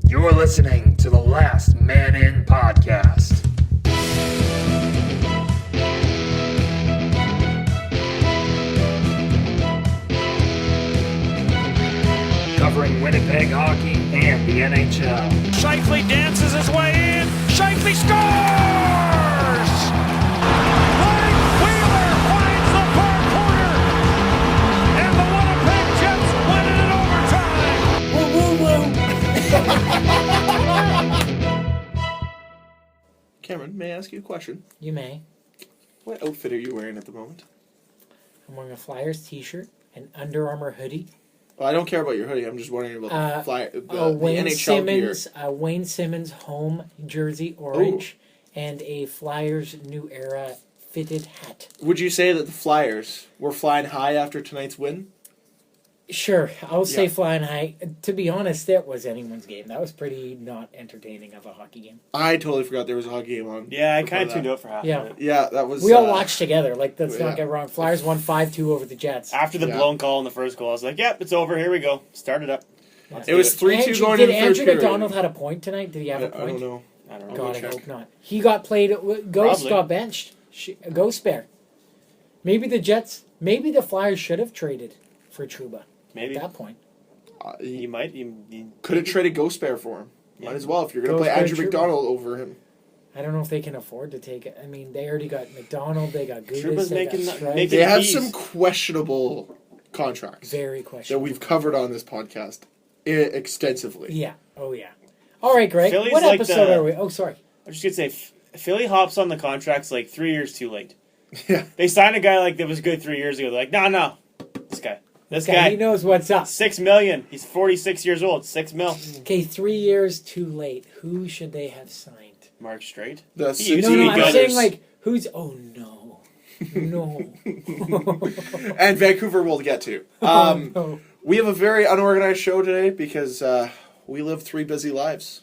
You're listening to the Last Man In podcast. Covering Winnipeg hockey and the NHL. Shifley dances his way in. Shifley scores! Mike Wheeler finds the far corner. And the Winnipeg Jets win it in overtime. Woo, woo, woo. Cameron, may I ask you a question? You may. What outfit are you wearing at the moment? I'm wearing a Flyers t-shirt, an Under Armour hoodie. Well, I don't care about your hoodie. I'm just wondering about the Wayne NHL Simmons, gear. Wayne Simmons home jersey, orange, and a Flyers New Era fitted hat. Would you say that the Flyers were flying high after tonight's win? Sure, I'll say Yeah. flying high. To be honest, that was anyone's game. That was pretty not entertaining of a hockey game. I totally forgot there was a hockey game on. Yeah, I kind of tuned out for half Yeah. of it. Yeah, that was... We all watched together. Like, let's yeah. not get wrong. Flyers won 5-2 over the Jets. After the Yeah. blown call in the first goal, I was like, yep, it's over. Here we go. Start it up. It was 3-2 going into the third Andrew period. McDonald had a point tonight? Did he have a I point? don't know. I don't know. God, I check. hope not. He got played. Ghost Probably. got benched. Ghost Bear. Maybe the Flyers should have traded for Trouba Maybe. at that point. He might. Could have traded Ghost Bear for him. Might as well if you're going to Ghost play Bear Andrew Trouba. McDonald over him. I don't know if they can afford to take it. I mean, they already got McDonald. They got Gudis. Trouba's They got making Stripe. making- They have Keys. some questionable contracts Very that questionable. we've covered on this podcast extensively. Yeah. Oh, yeah. All right, Greg. Philly's what like episode the- are we? Oh, sorry. I'm just going to say, Philly hops on the contracts like 3 years too late. Yeah. They signed a guy like that was good 3 years ago. They're like, no. This guy. He knows what's up. $6 million. He's 46 years old. $6 million. Okay, 3 years too late. Who should they have signed? Mark Straight. The He City used No, to be I'm good. saying like who's? Oh no, no. And Vancouver we'll get to. No. We have a very unorganized show today because we live 3 busy lives.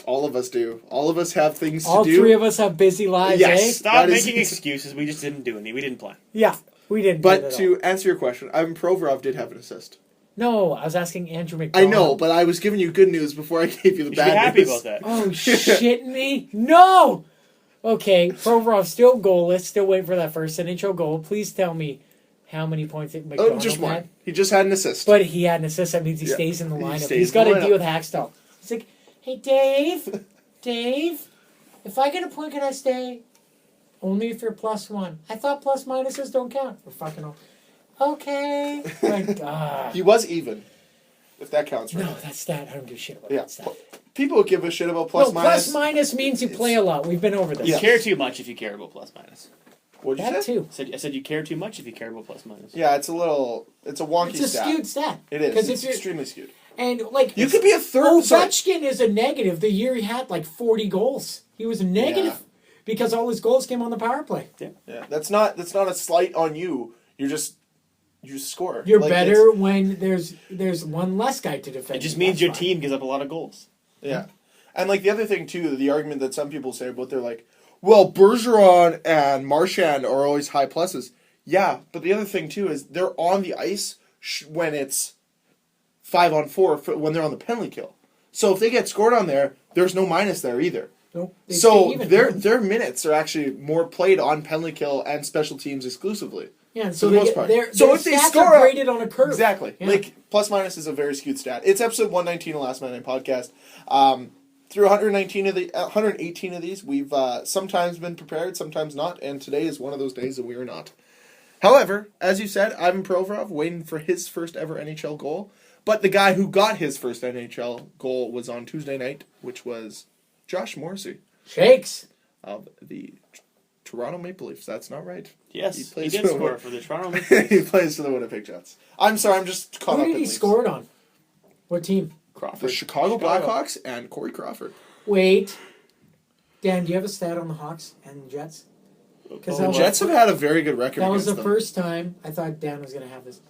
All of us do. All of us have things All to do. 3 of us have busy lives, Yes. eh? Stop That is- making excuses. We just didn't do any. We didn't plan. Yeah, we didn't. do it But at to all. answer your question, Ivan Provorov did have an assist. No, I was asking Andrew I McDonald. know, but I was giving you good news before I gave you the You should be bad happy news. about that. Oh, shitting me? No! Okay, Provorov still goalless, still waiting for that first NHL goal. Please tell me how many points McDonald Oh, just one. had. He just had an assist. But he had an assist. That means he Yeah. stays in the He lineup. stays He's in got the to lineup. deal with Hackstall. He's like, hey, Dave, if I get a point, can I stay? Only if you're +1. I thought plus minuses don't count. We're fucking all. Okay. Like, he was even, if that counts. Right? no, that's stat. I don't give a shit about Yeah. that stat. People give a shit about plus No, minus. plus minus means you play a lot. We've been over this. You Yeah. care too much if you care about plus minus. What'd you That say? too. I said you care too much if you care about plus minus. Yeah, it's a wonky It's a stat. skewed stat. It is. Because It's if you're extremely skewed. and like You could be a third. Sorry. Ovechkin is a negative. The year he had like 40 goals, he was a negative because all his goals came on the power play. Yeah, that's not a slight on you. You just score. You're Like, better when there's one less guy to defend. It just you. means That's your fine. team gives up a lot of goals. Yeah. And like the other thing too, the argument that some people say about they're like, well, Bergeron and Marchand are always high pluses. Yeah, but the other thing too is they're on the ice when it's 5-on-4 when they're on the penalty kill. So if they get scored on there, there's no minus there either. Nope, they stay So even. their minutes are actually more played on penalty kill and special teams exclusively. yeah. for So the they most get, part. their So their if they stats score are graded on a curve. Exactly. Yeah. Like, plus minus is a very skewed stat. It's episode 119 of Last Man In podcast. Through 118 of these, we've sometimes been prepared, sometimes not, and today is one of those days that we are not. However, as you said, Ivan Provorov waiting for his first ever NHL goal. But the guy who got his first NHL goal was on Tuesday night, which was Josh Morrissey Shakes. of the Toronto Maple Leafs. That's not right. Yes, He he plays did for the score Win- for the Toronto Maple Leafs. He plays for the Winnipeg Jets. I'm sorry, I'm just caught Who up did in he Leafs. score it on? What team? The Crawford. Chicago Blackhawks and Corey Crawford. Wait. Dan, do you have a stat on the Hawks and the Jets? Because The Jets have had a very good record that was against the them. first time I thought Dan was going to have this.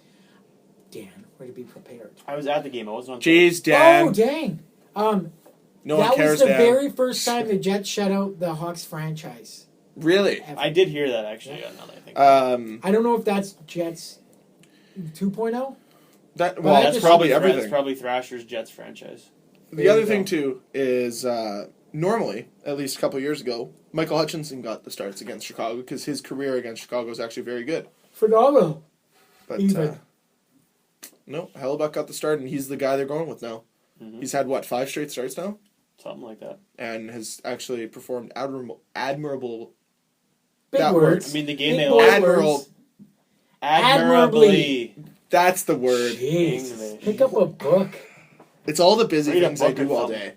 Dan, way to be prepared. I was at the game. I wasn't on. Jeez, Dan. Oh, dang. No one that cares, was the Dan. very first time the Jets shut out the Hawks franchise. Really? Ever. I did hear that actually. Yeah, now that I think. I don't know if that's Jets 2.0. That Well, well, that's that's probably That's everything. probably Thrasher's Jets franchise. The other thing, too, is normally, at least a couple years ago, Michael Hutchinson got the starts against Chicago because his career against Chicago is actually very good. Phenomenal. But Even. no, Hellebuck got the start, and he's the guy they're going with now. Mm-hmm. He's had, 5 straight starts now? Something like that. And has actually performed admirable. Big that words. I mean, the game Big they boy lost. Admiral. Admirably. That's the word. Jeez. English. Pick up a book. It's all the busy Read a things I book or do all something. day.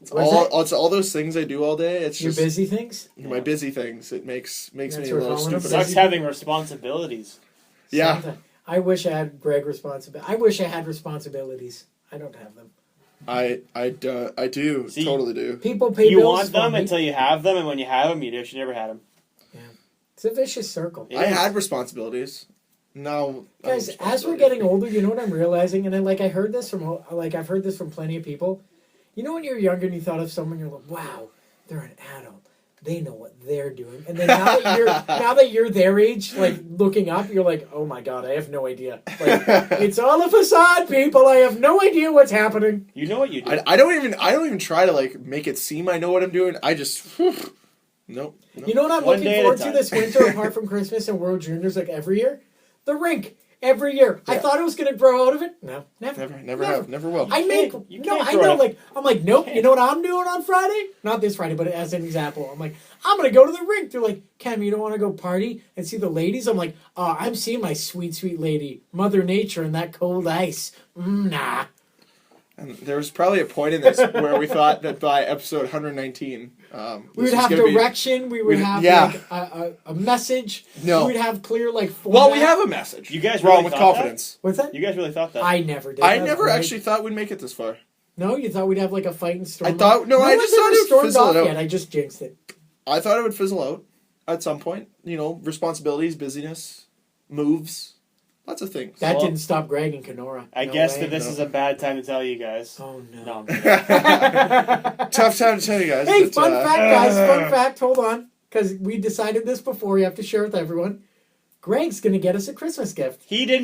It's What's that? it's all those things I do all day. It's Your just busy things? my busy things. It makes me That's a what little we're calling it, stupid. Sucks busy. having responsibilities. Yeah. Something. I wish I had Greg responsibility. I wish I had responsibilities. I don't have them. I do. See, Totally do. People pay You bills want for them me. until you have them, and when you have them, you wish you never had them. It's a vicious circle. It I is. had responsibilities. Now, Guys, as we're getting older, you know what I'm realizing, and I heard this from I've heard this from plenty of people. You know, when you're younger and you thought of someone, you're like, "Wow, they're an adult. They know what they're doing." And then now that you're their age, like looking up, you're like, "Oh my god, I have no idea. Like, it's all a facade, people. I have no idea what's happening." You know what you do. I don't even try to like make it seem I know what I'm doing. I just nope. You know what I'm One looking day at a forward to time. this winter, apart from Christmas and World Juniors, like every year? The rink. Every year. I Yeah. thought it was going to grow out of it. No, never. Never have, never will. I make, You no, can't I grow know, it. like, I'm like, nope, you know what I'm doing on Friday? Not this Friday, but as an example. I'm like, I'm going to go to the rink. They're like, Cam, you don't want to go party and see the ladies? I'm like, I'm seeing my sweet, sweet lady, Mother Nature, and that cold ice. Nah. And there was probably a point in this where we thought that by episode 119, We would have direction. We would have yeah. like a message. No. We would have clear like format. Well, we have a message. You guys wrong really with thought confidence. What's that? You guys really thought that? I never did. I That's never great. actually thought we'd make it this far. No, you thought we'd have like a fight and storm. I thought- no, I one's just ever thought it would stormed fizzle off it out. yet. I just jinxed it. I thought it would fizzle out at some point. You know, responsibilities, busyness, moves, lots of things. That Well, didn't stop Greg and Kenora. I No guess way. that this No. is a bad time to tell you guys. Oh no. No, I'm kidding. Tough time to tell you guys. Hey, but, fun fact, guys. Fun fact. Hold on, because we decided this before. We have to share with everyone. Greg's gonna get us a Christmas gift. He did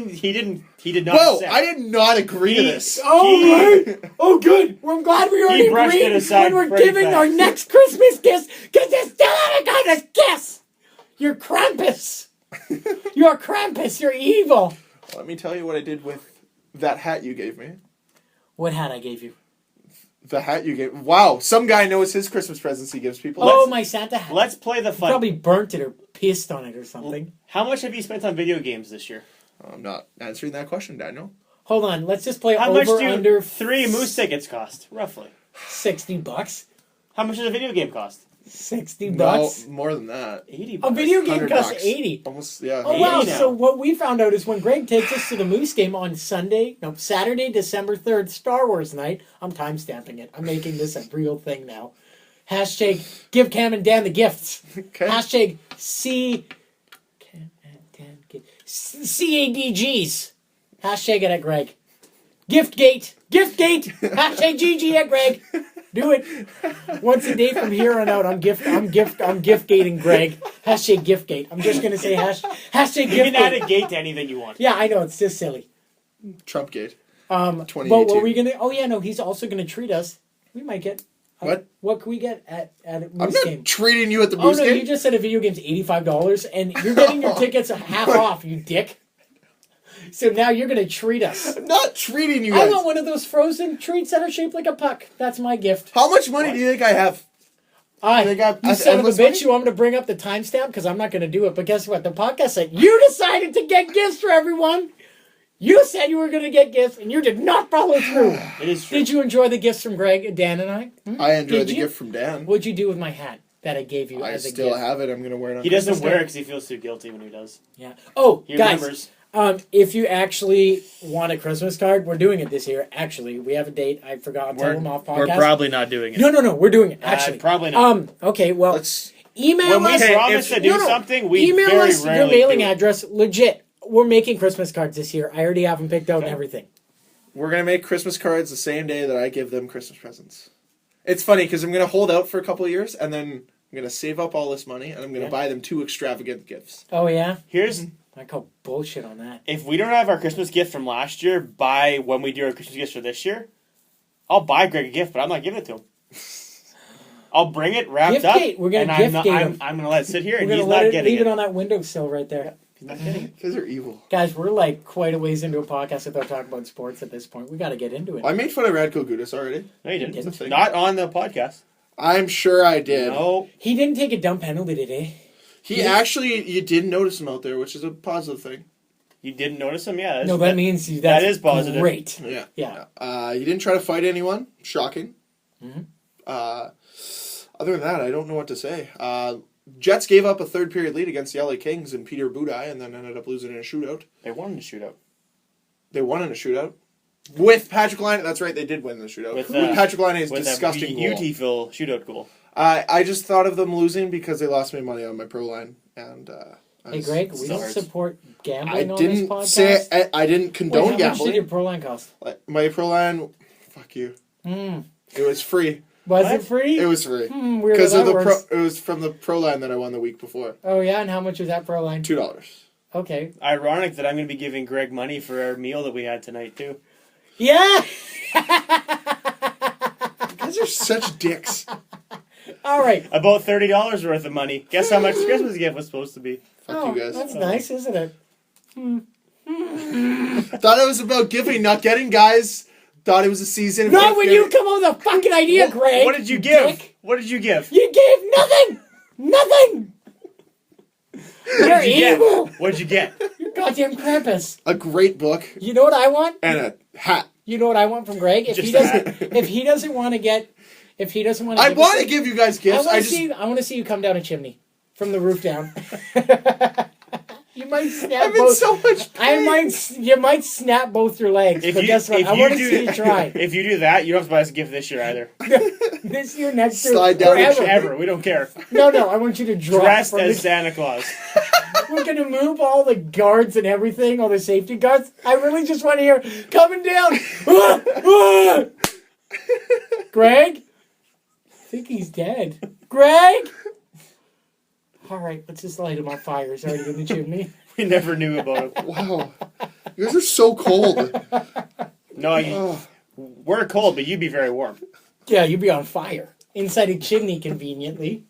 not Whoa, accept. I did not agree to this. Oh, right. Oh, good. Well, I'm glad we already brushed agreed it aside when we're pretty giving fast. our next Christmas gifts, because you still haven't got us gifts. You're Krampus. You're Krampus. You're evil. Let me tell you what I did with that hat you gave me. What hat I gave you? The hat you gave. Wow, some guy knows his Christmas presents he gives people. Oh, my Santa hat. Let's play the fun. Probably burnt it or pissed on it or something. How much have you spent on video games this year? I'm not answering that question, Daniel. Hold on. Let's just play How much over do under 3 Moose tickets cost, roughly? $60. How much does a video game cost? $60 No, more than that. 80 A bucks. video game $100. costs $80. Almost, yeah. Oh wow! 80 now. So what we found out is when Greg takes us to the Moose game on Saturday, December 3rd, Star Wars night. I'm timestamping it. I'm making this a real thing now. Hashtag give Cam and Dan the gifts. Okay. Hashtag Cam and Dan CADGs. Hashtag it at Greg. Giftgate. Hashtag GG at Greg. Do it once a day from here on out. I'm giftgating Greg. Hashtag giftgate. I'm just gonna say hashtag You can add a giftgate. gate to anything you want. Yeah, I know it's just silly. Trumpgate. But 2018. what we gonna? Oh yeah, no, he's also gonna treat us. We might get. What? What can we get at a I'm Moose not game? treating you at the Oh Moose no, game. you just said a video game's $85, and you're getting your tickets half off. You dick. So now you're gonna treat us. I'm not treating you I guys. want one of those frozen treats that are shaped like a puck. That's my gift. How much money do you think I have? I, They got you son of a endless bitch, money? you want me to bring up the timestamp? Because I'm not going to do it. But guess what? The podcast said, you decided to get gifts for everyone. You said you were going to get gifts, and you did not follow through. It is true. Did you enjoy the gifts from Greg, Dan, and I? I enjoyed Did the you? gift from Dan. What'd you do with my hat that I gave you I as a still gift? have it. I'm going to wear it on He doesn't Christmas wear it Day. because he feels too guilty when he does. Yeah. Oh, He guys, remembers. if you actually want a Christmas card, we're doing it this year. Actually, we have a date. I forgot to tell them off podcast. We're probably not doing it. No, we're doing it, actually. Probably not. Okay, well, Let's. email When we us. promise to do something, we email very us your rarely mailing do it. address. Legit, we're making Christmas cards this year. I already have them picked out and everything. We're going to make Christmas cards the same day that I give them Christmas presents. It's funny because I'm going to hold out for a couple of years and then I'm going to save up all this money and I'm going to buy them 2 extravagant gifts. Oh yeah, Here's I call bullshit on that. if we don't have our Christmas gift from last year by when we do our Christmas gifts for this year, I'll buy Greg a gift, but I'm not giving it to him. I'll bring it wrapped Gift up. gate. We're gonna and gift I'm gate not, him. I'm going to let it sit here, We're and gonna he's not getting leave it. it on that windowsill right there. He's not getting it. You guys are evil. Guys, we're like quite a ways into a podcast without talking about sports at this point. We got to get into it. I made fun of Radko Gudas already. No, you Didn't. didn't. Not on the podcast. I'm sure I did. No. He didn't take a dumb penalty today. You did notice him out there, which is a positive thing. You didn't notice him? Yeah. No, that means that's that is positive. Great. Yeah. Yeah. He didn't try to fight anyone. Shocking. Mhm. Other than that, I don't know what to say. Jets gave up a third period lead against the LA Kings and Peter Budaj, and then ended up losing in a shootout. They won in the shootout. They won in a shootout with Patrick Laine. That's right, they did win the shootout with Patrick Laine's disgusting goal. Beautiful shootout goal. I just thought of them losing because they lost me money on my pro line, and Hey, Greg, we don't support I gambling on this didn't podcast. say I didn't condone Wait, how much gambling. did your pro line cost? My pro line, fuck you. Mm. It was free. Was it free? It was free Weird because how of that the works. it was from the pro line that I won the week before. Oh, yeah? And how much was that pro line? $2. Okay. Ironic that I'm going to be giving Greg money for our meal that we had tonight, too. Yeah! You guys are such dicks. All right. About $30 worth of money. Guess how much the Christmas gift was supposed to be? Fuck you guys. That's nice, isn't it? Thought it was about giving, not getting, guys. Thought it was a season. of Not gift when giving. you come up with a fucking idea, Greg. What did you give? Dick. What did you give? You gave nothing! Nothing! You're What did you evil! get? What did you get? You're goddamn Krampus. A great book You know what I want? and a hat. You know what I want from Greg? If Just he that. doesn't, if he doesn't want to get, if he doesn't want to, I want to give you guys gifts. I want to see you come down a chimney from the roof down. You might snap I'm in both. so much pain. You might snap both your legs. But guess what? I want to see you try. If you do that, you don't have to buy us a gift this year either. This year, next year, Slide down forever. Ever. We don't care. No, I want you to drop. Dressed from as the- Santa Claus. We're gonna move all the guards and everything, all the safety guards. I really just want to hear coming down. Greg, I think he's dead. Greg. All right, let's just light him on fire. He's already in the chimney. We never knew about it. Wow. You guys are so cold. No, we're cold, but you'd be very warm. Yeah, you'd be on fire inside a chimney, conveniently.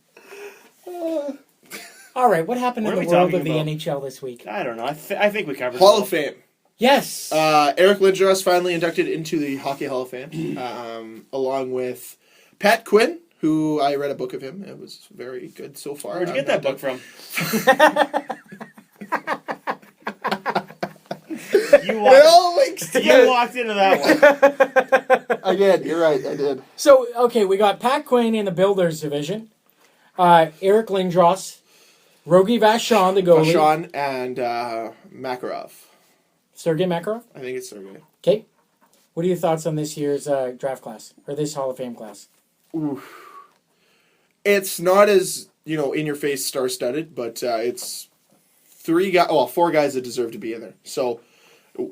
All right, what happened What in are the we world talking of the about? NHL this week? I don't know. I think we covered Hall it all. of Fame. Yes. Eric Lindros finally inducted into the Hockey Hall of Fame, along with Pat Quinn, who I read a book of him. It was very good so far. Where'd you get that book from? You It all links You together. walked into that one. I did. You're right. I did. So, okay, we got Pat Quinn in the Builders division. Eric Lindros. Rogi Vachon, the goalie. Vachon and Makarov. Sergei Makarov. I think it's Sergey. Okay. What are your thoughts on this year's draft class? Or this Hall of Fame class? It's not as, in your face star-studded, but it's four guys that deserve to be in there. So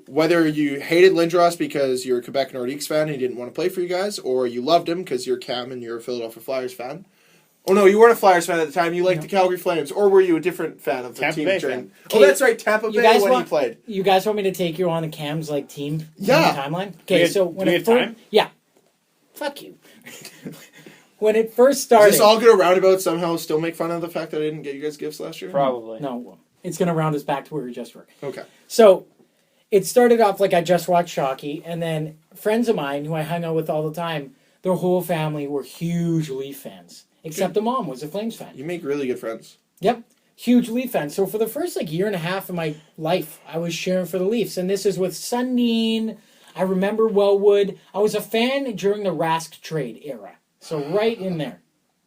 whether you hated Lindros because you're a Quebec Nordiques fan and he didn't want to play for you guys, or you loved him because you're Cam and you're a Philadelphia Flyers fan. Oh no, you weren't a Flyers fan at the time. You liked the Calgary Flames, or were you a different fan of the Tampa team Bay during? fan. Oh, that's right, Tampa Bay when he played. You guys want me to take you on the Cam's team Yeah. timeline? Okay, so when do we it have first, time? yeah, fuck you. When it first Does started, this all get a roundabout somehow still make fun of the fact that I didn't get you guys gifts last year? Probably. no, it's gonna round us back to where we just were. Okay. So it started off like I just watched hockey, and then friends of mine who I hung out with all the time, their whole family were huge Leaf fans. Except the mom was a Flames fan. You make really good friends. Yep. Huge Leaf fan. So for the first year and a half of my life, I was cheering for the Leafs. And this is with Sundin. I remember Wellwood. I was a fan during the Rask trade era. So right in there.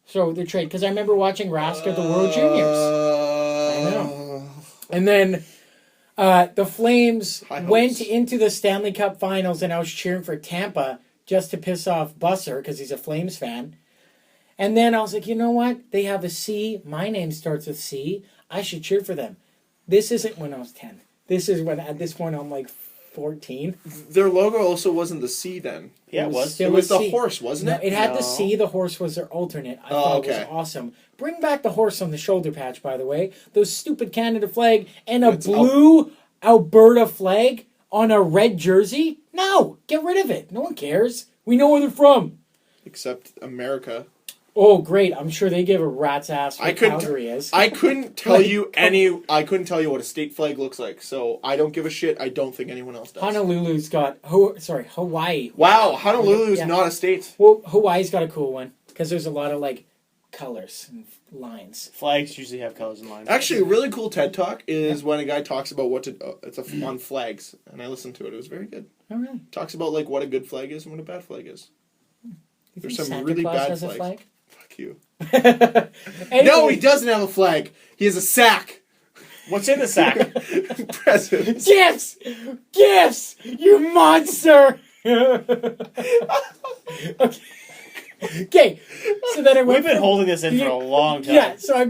So the trade. Because I remember watching Rask at the World Juniors. I know. And then the Flames High hopes. went into the Stanley Cup Finals, and I was cheering for Tampa just to piss off Busser because he's a Flames fan. And then I was like, you know what? They have a C. My name starts with C. I should cheer for them. This isn't when I was 10. This is when, at this point, I'm 14. Their logo also wasn't the C then. Yeah, it was. still It was a the C. horse, wasn't No, it? it had the No. C. The horse was their alternate. I thought okay. it was awesome. Bring back the horse on the shoulder patch, by the way. Those stupid Canada flag and a It's blue Alberta flag on a red jersey. No, get rid of it. No one cares. We know where they're from. Except America. Oh, great! I'm sure they give a rat's ass what Calgary is. I couldn't tell you I couldn't tell you what a state flag looks like. So I don't give a shit. I don't think anyone else does. Honolulu's got Hawaii. Wow, Honolulu's not a state. Well, Hawaii's got a cool one because there's a lot of like colors and lines. Flags usually have colors and lines. Actually, a really cool TED Talk is when a guy talks about it's on flags, and I listened to it. It was very good. Oh, really? Talks about like what a good flag is and what a bad flag is. There's some Santa really Claus bad has flags. a flag? Fuck you. Anyway, No, he doesn't have a flag. He has a sack. What's in the sack? Presents. Gifts! You monster! Okay, so then I went. We've been holding this in for a long time. Yeah, so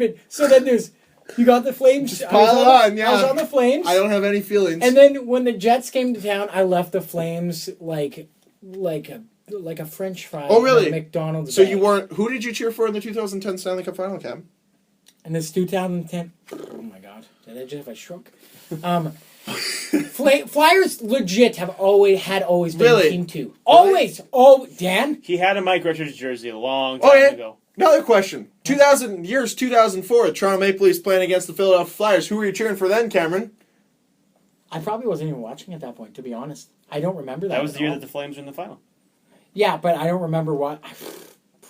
then there's. You got the Flames. Just pile on, yeah. I was on the Flames. I don't have any feelings. And then when the Jets came to town, I left the Flames like a French fry. Oh, really? In a McDonald's. So bag. you weren't. Who did you cheer for in the 2010 Stanley Cup Final, Cam? And this 2010. Oh my God! Did I just have a stroke? Flyers legit have always been Really? Team 2. Always. Oh, Dan. He had a Mike Richards jersey a long time ago. Another question. 2004, the Toronto Maple Leafs playing against the Philadelphia Flyers. Who were you cheering for then, Cameron? I probably wasn't even watching at that point, to be honest. I don't remember that. That was at the year all. that the Flames were in the final. Yeah, but I don't remember what.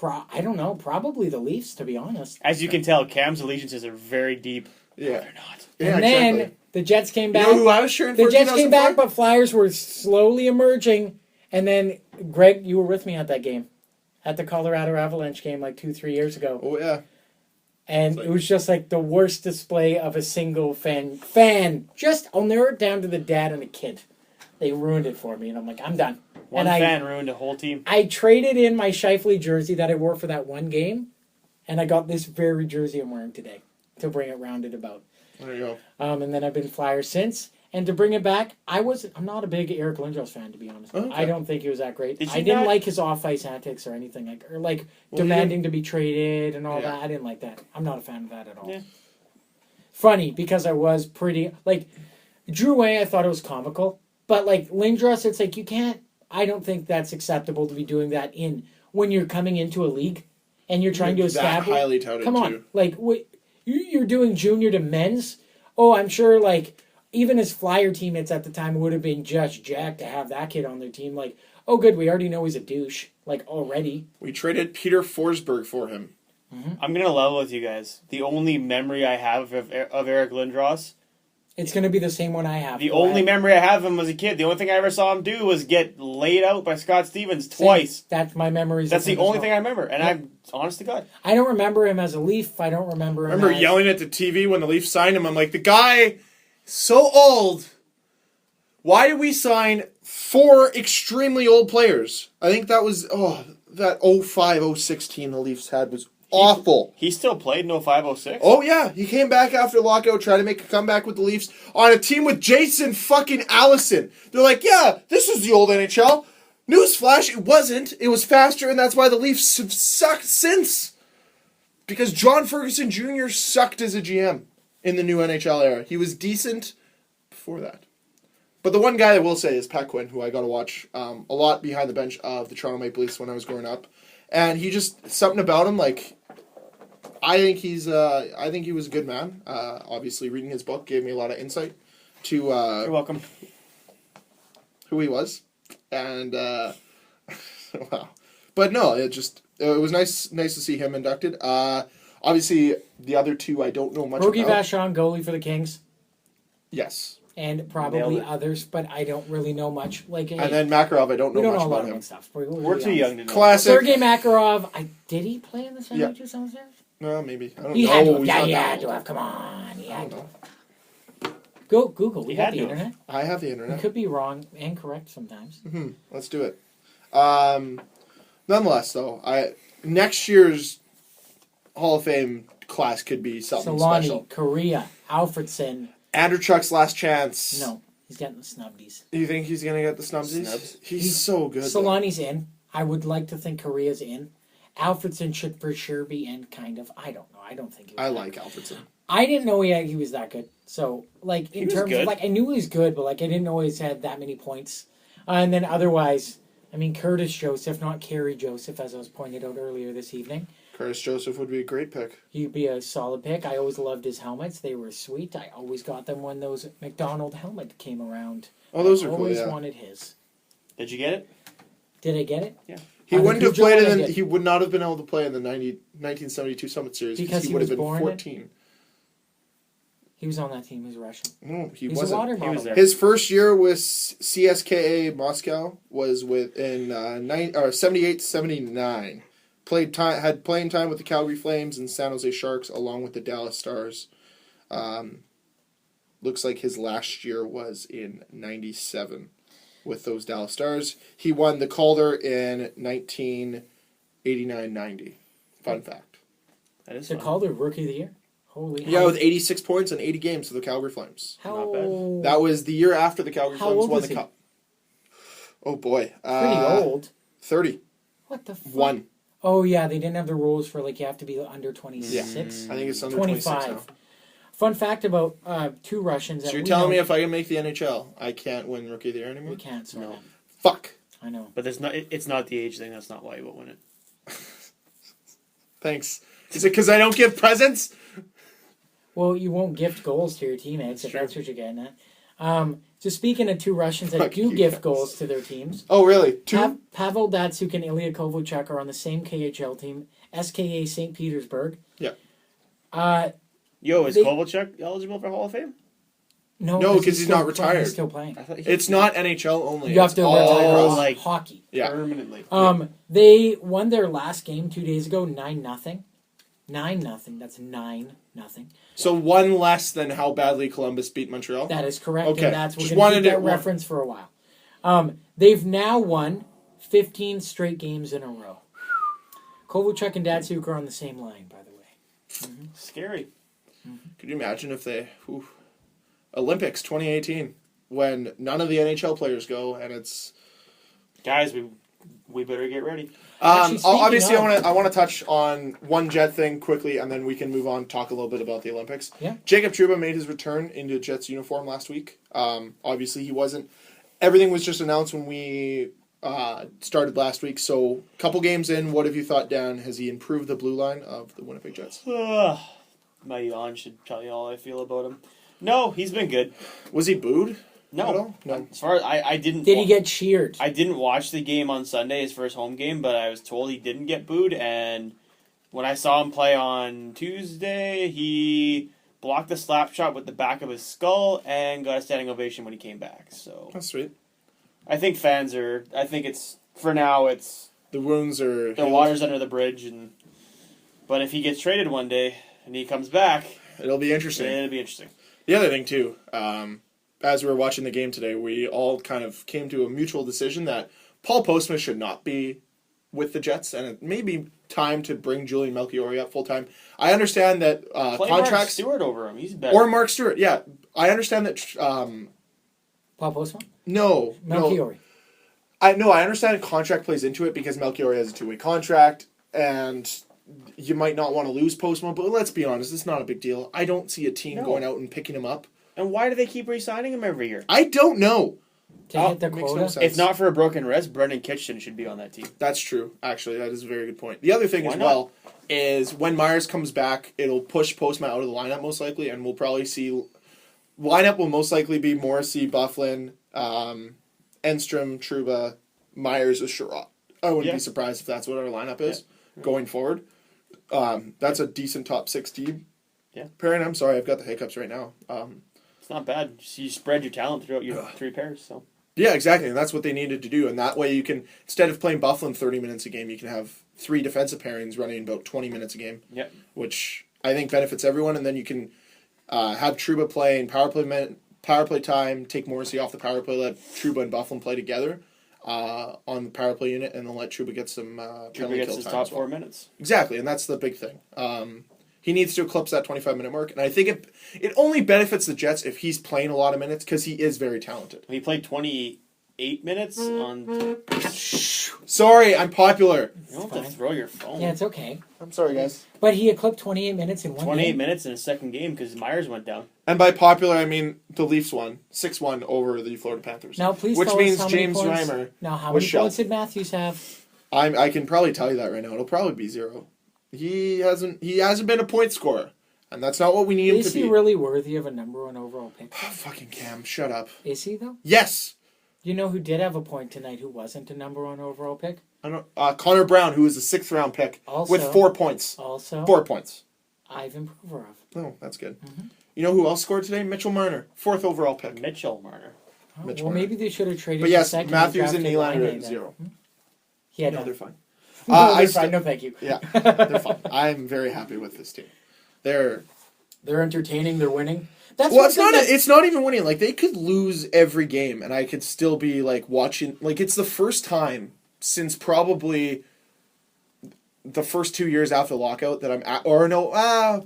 I don't know. Probably the Leafs, to be honest. As you can tell, Cam's allegiances are very deep. Yeah. They're not. Yeah, And then exactly. the Jets came back. You know who I was cheering for? The Jets came back, 2004? but Flyers were slowly emerging. And then, Greg, you were with me at that game. At the Colorado Avalanche game like 2-3 years ago. Oh, yeah. And it was just like the worst display of a single fan. Just, I'll narrow it down to the dad and the kid. They ruined it for me. And I'm like, I'm done. One fan ruined a whole team. I traded in my Scheifele jersey that I wore for that one game. And I got this very jersey I'm wearing today. To bring it rounded about. There you go. And then I've been Flyers since. And to bring it back, I'm not a big Eric Lindros fan, to be honest. Okay. I don't think he was that great. Did you I didn't not- like his off-ice antics or anything Well, demanding to be traded and all Yeah. that. I didn't like that. I'm not a fan of that at all. Yeah. Funny, because I was pretty, Drew Way, I thought it was comical. But, Lindros, it's like, you can't, I don't think that's acceptable to be doing that when you're coming into a league and you're trying to That establish. highly touted, Come on. too. You're doing junior to men's. Oh, I'm sure, even his Flyer teammates at the time would have been just jacked to have that kid on their team. Oh, good, we already know he's a douche. Already. We traded Peter Forsberg for him. I'm going to level with you guys. The only memory I have of Eric Lindros, It's going to be the same one I have. the only memory I have of him as a kid, the only thing I ever saw him do was get laid out by Scott Stevens twice. That's my memories. That's of the him as only well. thing I remember. And I'm honest to God. I don't remember him as a Leaf. I don't remember him as... Yelling at the TV when the Leafs signed him. I'm like, the guy, so old. Why did we sign 4 extremely old players? I think that was, that 05-06 team the Leafs had was awful. He still played in 05-06? Oh, yeah. He came back after lockout, tried to make a comeback with the Leafs on a team with Jason fucking Allison. They're like, yeah, this is the old NHL. Newsflash, it wasn't. It was faster, and that's why the Leafs have sucked since. Because John Ferguson Jr. sucked as a GM in the new NHL era. He was decent before that. But the one guy I will say is Pat Quinn, who I got to watch a lot behind the bench of the Toronto Maple Leafs when I was growing up. And he just, something about him, I think he was a good man. Obviously, reading his book gave me a lot of insight to You're welcome. who he was. And, wow. But no, it was nice to see him inducted. Obviously, the other two I don't know much Rogie about. Vachon, goalie for the Kings. Yes. And probably Nailed it. others, but I don't really know much. And then Makarov, I don't know we don't much know a lot about him. about stuff. We're too young to know. Classic. Sergei Makarov, did he play in the Yeah. 72 Sounders? No, maybe. I don't He know. had to. He's Yeah, not he that had to old. have. Come on. He I had don't to. know. Go Google. We He got had the to. internet. I have the We internet. could be wrong and correct sometimes. Let's do it. Nonetheless, though, next year's Hall of Fame class could be something Solani, special. Korea, Alfredson. Andrew Chuck's last chance. No, he's getting the snubbies. You think he's gonna get the snubsies? Snubs? He's so good. though. Solani's in. I would like to think Korea's in. Alfredson should for sure be in, kind of. I don't know. I don't think he was I that like good. Alfredson. I didn't know he was that good. So, in was terms good. of, I knew he was good, but, I didn't know he's had that many points. And then otherwise, I mean, Curtis Joseph, not Kerry Joseph, as I was pointed out earlier this evening. Curtis Joseph would be a great pick. He'd be a solid pick. I always loved his helmets. They were sweet. I always got them when those McDonald helmet came around. Oh, those I are cool, always yeah. wanted his. Did you get it? Did I get it? Yeah. He wouldn't have Cujo played one I in. did. He would not have been able to play in the 1972 Summit Series Because he he would have was been born in- 14. He was on that team. He was Russian. No, he He's wasn't. a water He model. was there. His first year with CSKA Moscow was in 78-79. Had playing time with the Calgary Flames and San Jose Sharks, along with the Dallas Stars. Looks like his last year was in 97 with those Dallas Stars. He won the Calder in 1989-90. Fun fact. That is The fun. Calder Rookie of the Year. Holy Yeah, how- with 86 points and 80 games for the Calgary Flames. how Not bad. That was the year after the Calgary How Flames old won was the he? Cup. Oh boy. pretty old. 30. What the fuck? 1. Oh yeah, they didn't have the rules for like you have to be under 26. I think it's under 26 now. 25. Fun fact about two Russians. So that you're we telling know- me if I can make the NHL, I can't win Rookie of the Year anymore? we can't. So No. Fuck. I know. But there's not. It's not the age thing. That's not why he won't win it. Thanks. Is it because I don't give presents? Well, you won't gift goals to your teammates if Sure. that's what you're getting at. So speaking of two Russians that Fuck do you gift guys. goals to their teams, Oh, really? 2? Pavel Datsyuk and Ilya Kovalchuk are on the same KHL team, SKA St. Petersburg. Yeah. Yo, is They- Kovalchuk eligible for Hall of Fame? No, 'cause 'cause he's still not playing- retired. He's still playing. I thought he It's not NHL only. You have It's to all retire across. like- hockey. Yeah. permanently. They won their last game 2 days ago, 9-0. 9-0. That's 9-0. So one less than how badly Columbus beat Montreal? That is correct, Okay. and that's we're Just going to wanted keep that it one. reference for a while. They've now won 15 straight games in a row. Kovalchuk and Datsyuk are on the same line, by the way. Scary. Could you imagine if they... Whew. Olympics 2018, when none of the NHL players go, and it's... Guys, we better get ready. Actually, speaking Obviously, of- I want to touch on one Jet thing quickly, and then we can move on and talk a little bit about the Olympics. Yeah. Jacob Trouba made his return into Jets uniform last week. Obviously, he wasn't. Everything was just announced when we started last week. So, a couple games in, what have you thought, Dan? Has he improved the blue line of the Winnipeg Jets? My yawn should tell you all I feel about him. No, he's been good. Was he booed? No, At all? No. As far as I didn't. Did he get cheered? I didn't watch the game on Sunday, his first home game, but I was told he didn't get booed. And when I saw him play on Tuesday, he blocked the slap shot with the back of his skull and got a standing ovation when he came back. So That's sweet. I think fans are. I think it's for now. It's The wounds are... the water's under the bridge, but if he gets traded one day and he comes back, It'll be interesting. it'll be interesting. The other thing, too, as we were watching the game today, we all kind of came to a mutual decision that Paul Postma should not be with the Jets, and it may be time to bring Julian Melchiori up full time. I understand that Play Mark contracts... Stewart over him. He's better. Or Mark Stewart, yeah. I understand that... Paul Postma? no. Melchiori. I understand contract plays into it because Melchiori has a 2-way contract, and you might not want to lose Postma, but let's be honest, it's not a big deal. I don't see a team No. going out and picking him up. And why do they keep re-signing him every year? I don't know. To hit the makes no quota? sense. If not for a broken wrist, Brendan Kitchen should be on that team. That's true. Actually, that is a very good point. The other thing Why as not? well is when Myers comes back, it'll push Postma out of the lineup most likely, and we'll probably see... Lineup will most likely be Morrissey, Bufflin, Enstrom, Trouba, Myers, or Sherrod. I wouldn't Yeah. be surprised if that's what our lineup is going forward. That's a decent top 6 team. Yeah. Pairing, I'm sorry, I've got the hiccups right now. It's not bad. You spread your talent throughout your three pairs. So Yeah, exactly, and that's what they needed to do. And that way you can, instead of playing Bufflin 30 minutes a game, you can have 3 defensive pairings running about 20 minutes a game. Yep. Which I think benefits everyone. And then you can have Trouba play in power play time, take Morrissey off the power play, let Trouba and Bufflin play together on the power play unit, and then let Trouba get some Trouba penalty gets kill his time top as well. 4 minutes. Exactly, and that's the big thing. He needs to eclipse that 25-minute mark, and I think it only benefits the Jets if he's playing a lot of minutes because he is very talented. He played 28 minutes on. Sorry, I'm popular. You don't have fine. to throw your phone. Yeah, it's okay. I'm sorry, guys. But he eclipsed 28 minutes in one 28 game. minutes in his second game because Myers went down. And by popular, I mean the Leafs won 6-1 over the Florida Panthers. Now, please which tell means us how many James points. Reimer Now, how was many shelved. points did Matthews have? I can probably tell you that right now. It'll probably be 0. He hasn't been a point scorer, and that's not what we need him to Is be. he really worthy of a number 1 overall pick? Fucking Cam, shut up. Is he though? Yes. You know who did have a point tonight? Who wasn't a number 1 overall pick? I don't. Connor Brown, who was a 6th round pick, Also- with 4 points. Also, 4 points. Ivan Provorov. Oh, that's good. Mm-hmm. You know who else scored today? Mitchell Marner, 4th overall pick. Mitchell Marner. Oh, Mitch well, Marner. maybe they should have traded. But the yes, second Matthews and drafted Nylander line at then. 0. He had No, none. they're fine. No, they're st- fine. No, thank you. Yeah, they're fine. I'm very happy with this team. They're They're entertaining. They're winning. That's well. one It's thing not. that- It's not even winning. Like they could lose every game, and I could still be like watching. Like it's the first time since probably the first 2 years after the lockout that I'm at, or no,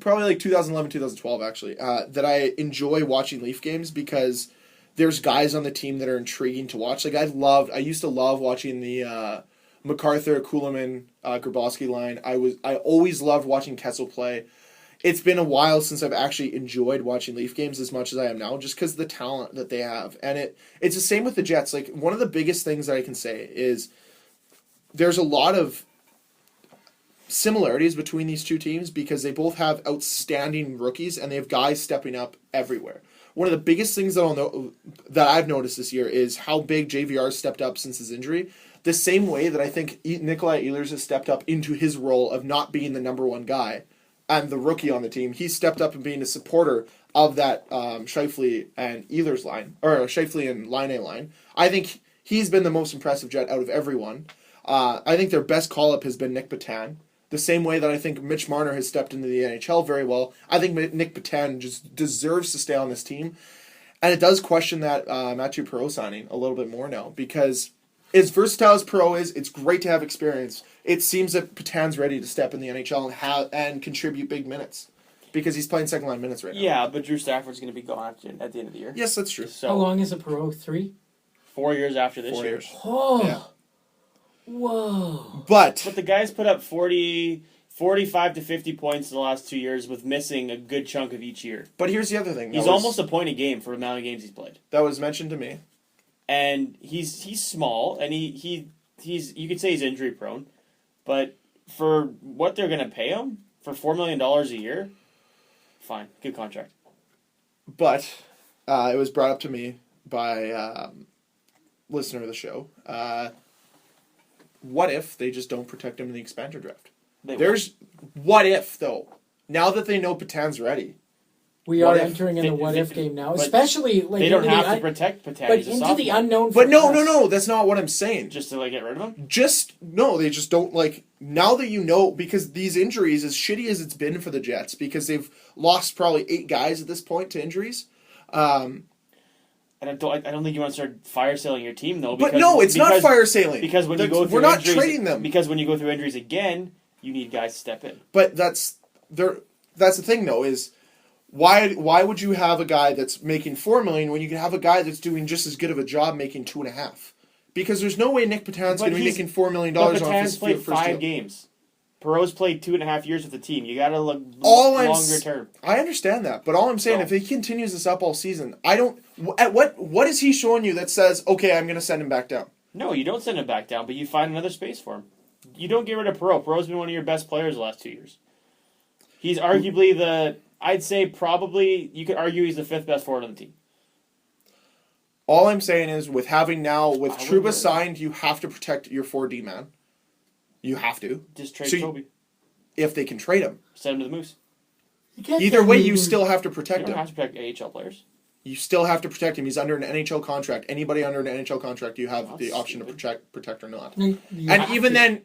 probably like 2011, 2012 actually, that I enjoy watching Leaf games because there's guys on the team that are intriguing to watch. Like I used to love watching the MacArthur, Kuhlman, Grabowski line. I always loved watching Kessel play. It's been a while since I've actually enjoyed watching Leaf games as much as I am now, just because of the talent that they have. And it's the same with the Jets. Like one of the biggest things that I can say is there's a lot of similarities between these two teams because they both have outstanding rookies and they have guys stepping up everywhere. One of the biggest things that I've noticed this year is how big JVR stepped up since his injury. The same way that I think Nikolai Ehlers has stepped up into his role of not being the number 1 guy and the rookie on the team. He stepped up and being a supporter of that Scheifele and Ehlers line, or Scheifele and Laine line. I think he's been the most impressive Jet out of everyone. I think their best call-up has been Nick Patan. The same way that I think Mitch Marner has stepped into the NHL very well, I think Nick Patan just deserves to stay on this team. And it does question that Mathieu Perreault signing a little bit more now because as versatile as Perreault is, it's great to have experience. It seems that Patan's ready to step in the NHL and contribute big minutes because he's playing second-line minutes right now. Yeah, but Drew Stafford's going to be gone at the end of the year. Yes, that's true. So How long is a Perot? 3? 4 years after this 4 year. years. Oh. Yeah. Whoa. But But the guy's put up 45 to 50 points in the last 2 years with missing a good chunk of each year. here's the other thing. He's almost a point a game for the amount of games he's played. That was mentioned to me. And he's small, and he's you could say he's injury prone, but for what they're going to pay him for $4 million a year, fine, good contract. But it was brought up to me by listener of the show. What if they just don't protect him in the expansion draft? What if though? Now that they know Patan's ready, We What are if? entering in the what if game now, but especially like They don't into have the to protect Patan. but He's a into the sophomore. unknown. but for no, us. that's not what I'm saying. Just to get rid of him. They just don't like now that you know because these injuries, as shitty as it's been for the Jets, because they've lost probably 8 guys at this point to injuries. And I don't think you want to start fire selling your team though. But no, it's not fire sailing. Because when you go through we're not injuries, trading them. Because when you go through injuries again, you need guys to step in. But that's the thing though is why would you have a guy that's making $4 million when you can have a guy that's doing just as good of a job making $2.5? Because there's no way Nick Patan's going to be making $4 million But off Patan's his played first 5 deal. games. Perot's played 2.5 years with the team. You got to look longer term. I understand that, but all I'm saying, So- if he continues this up all season, I don't. What is he showing you that says, okay, I'm going to send him back down? No, you don't send him back down, but you find another space for him. You don't get rid of Perot. Perot's been one of your best players the last 2 years. He's arguably I'd say probably, you could argue he's the 5th best forward on the team. All I'm saying is, with having now with I wouldn't Trouba worry. signed, you have to protect your 4D man. You have to, Just trade So you- Toby. if they can trade him. Send him to the Moose. You can't Either send way, me- you still have to You protect don't him. have to protect AHL players. You still have to protect him. He's under an NHL contract. Anybody under an NHL contract, you have That's the option stupid. to protect or not. No, you And have even to. then,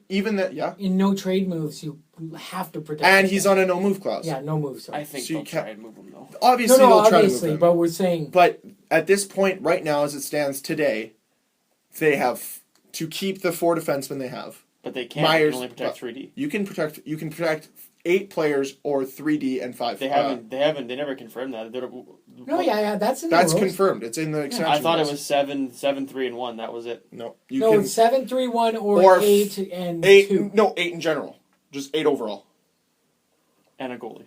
yeah. in no trade moves, you have to protect. And him. he's on a no move clause. Yeah, no moves. I think So you they'll can't- try and move him though. Obviously, no, they'll try to obviously, move him. but we're saying But at this point, right now, as it stands today, they have to keep the 4 defensemen they have. But they can't. Myers, They can only protect 3D. You can protect 8 players or 3D and 5. They haven't. They never confirmed that. no, yeah, that's in the That's rules. confirmed. It's in the extension. I thought it rules. was 7-3-1. That was it. No, you No, can it's 7-3-1 or or 8 and 8. 2. No, 8 in general. Just 8 overall. And a goalie.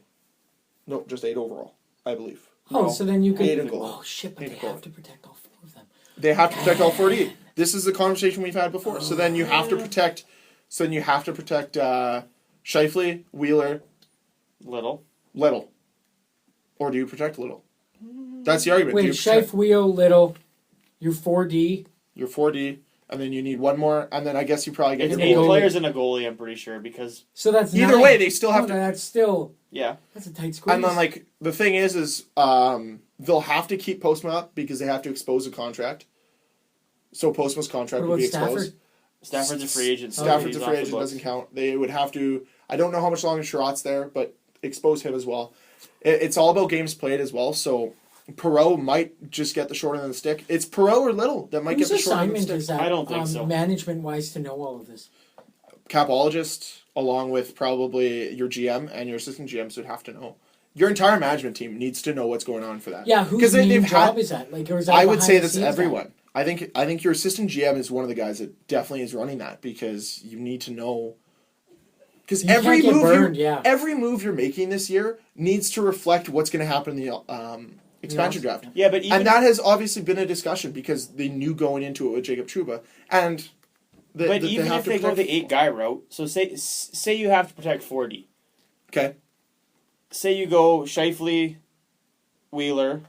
No, just 8 overall. I believe. Oh, No. so then you could. Eight a goal. Oh shit! But Eight a they goal. have to protect all 4 of them. They have to protect all 40. This is the conversation we've had before. So then you have to protect. So then you have to protect Scheifele, Wheeler, Little. Little. Or do you protect Little? That's the argument. Do Wait, you protect Scheif, Wheel, Little, your 4D. your 4D, and then you need one more, and then I guess you probably get It's your 8 goalie. players and a goalie, I'm pretty sure, because, So that's Either 9. way, they still have to. That's still yeah. that's a tight squeeze. And then, like, the thing is they'll have to keep Postma up because they have to expose a contract. So Postma's contract What would be about exposed. Stafford's a free agent. So Stafford's he's a off free the agent, books. doesn't count. They would have to. I don't know how much longer Sherratt's there, but expose him as well. It's all about games played as well. So Perreault might just get the short end of the stick. It's Perreault or Little that might Whose get the short end of the assignment stick. is that? I don't think so. Management-wise, to know all of this. Capologist, along with probably your GM and your assistant GMs would have to know. Your entire management team needs to know what's going on for that. Yeah, whose 'Cause main they've job had- is that? Like, or is that I would behind say the that's scenes everyone. I think your assistant GM is one of the guys that definitely is running that because you need to know. Because You every can't get move burned, yeah. every move you're making this year needs to reflect what's going to happen in the expansion Yeah. draft. Yeah, but even And that has obviously been a discussion because they knew going into it with Jacob Trouba. And but even if they go the 8-guy route, so say you have to protect 40. Okay. Say you go Scheifele, Wheeler,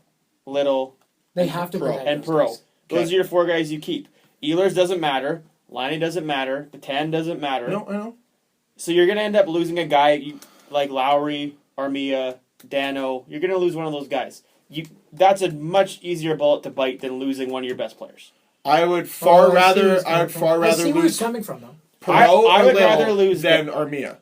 Little, They have to Perreault. protect and those Perreault. guys. Those Okay. are your 4 guys you keep. Ehlers doesn't matter. Liney doesn't matter. Patan doesn't matter. No, I know. So you're going to end up losing a guy like Lowry, Armia, Dano. You're going to lose one of those guys. That's a much easier bullet to bite than losing one of your best players. I would Oh, far I see where rather he's coming from. I see where he's lose coming from, though. Perreault I or would Little rather lose than Armia.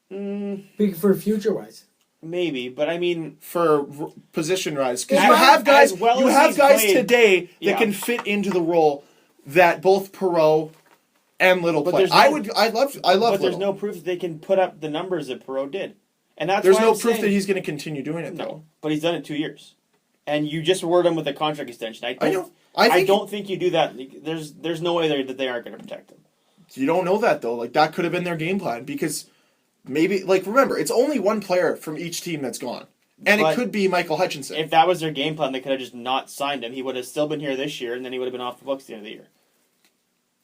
For future-wise. Maybe, but I mean, For position rise, because As- you have guys, as well you as have he's guys played- today that Yeah. can fit into the role that both Perreault and Little But play. there's no- I love but Little. there's no proof that they can put up the numbers that Perreault did, and that's There's why no I'm proof saying, that he's going to continue doing it though. no, but he's done it 2 years, and you just reward him with a contract extension. I know. I I think don't think you do that. There's no way that they aren't going to protect him. you don't know that though. Like that could have been their game plan because maybe remember it's only one player from each team that's gone, and But it could be Michael Hutchinson. If that was their game plan, they could have just not signed him. He would have still been here this year, and then he would have been off the books at the end of the year.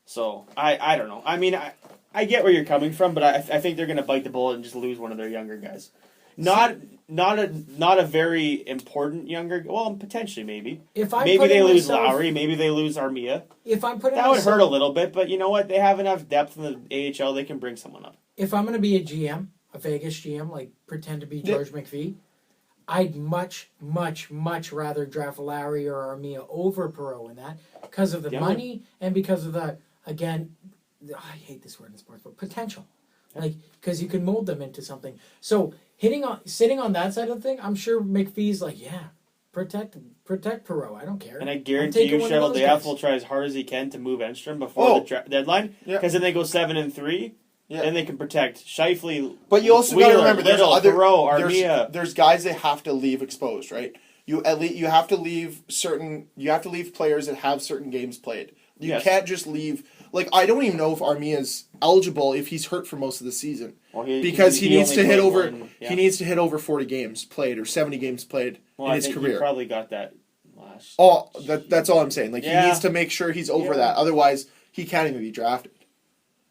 So I don't know. I mean, I get where you're coming from, but I think they're going to bite the bullet and just lose one of their younger guys. Not a very important younger. Well, potentially maybe. If I'm Maybe putting they lose myself- Lowry. Maybe they lose Armia. If I'm putting That would myself- hurt a little bit, but you know what? They have enough depth in the AHL. They can bring someone up. If I'm going to be a GM, a Vegas GM, like pretend to be George McPhee, I'd much, much, much rather draft Lowry or Armia over Perreault in that because of the Yeah. money and because of the, again, I hate this word in sports, but potential. Like, because you can mold them into something. So sitting on that side of the thing, I'm sure McPhee's like, yeah, protect Perreault. I don't care. And I I'm guarantee taking you, one of Cheryl those Dayoff guys. will try as hard as he can to move Enstrom before the deadline. Yeah. Because then they go 7-3. Yeah. Then they can protect Scheifele. But you also got Wheeler, to remember there's Little, other Perreault, Armia. there's guys that have to leave exposed, right? You have to leave players that have certain games played. You Yes. can't just leave I don't even know if Armia's eligible if he's hurt for most of the season. Well, Because he needs only to hit played over one, yeah. he needs to hit over 40 games played or 70 games played Well, in I his think career. He probably got that last. Oh, that's all I'm saying. He Yeah. needs to make sure he's over Yeah. that. Otherwise, he can't even be drafted.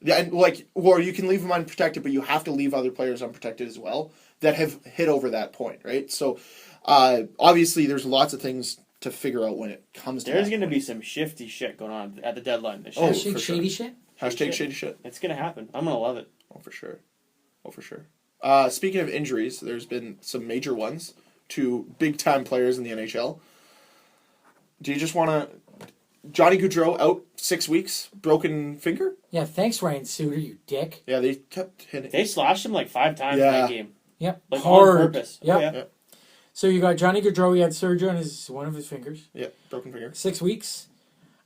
Yeah, and or you can leave him unprotected, but you have to leave other players unprotected as well that have hit over that point, right? So, obviously, there's lots of things to figure out when it comes to. There's that going to point. be some shifty shit going on at the deadline this year. Oh, Hashtag for sure. shady shit? Hashtag shady shit. It's going to happen. I'm going to love it. Oh, for sure. Oh, for sure. Speaking of injuries, there's been some major ones to big time players in the NHL. Do you just want to? Johnny Gaudreau out 6 weeks, broken finger. Yeah, thanks, Ryan Suter, you dick. Yeah, they kept hitting. They slashed him like 5 times in Yeah. that game. Yep. Like Hard. on purpose. Yep. Oh, yeah. Yeah. So you got Johnny Gaudreau, he had surgery on one of his fingers. Yeah, broken finger. 6 weeks.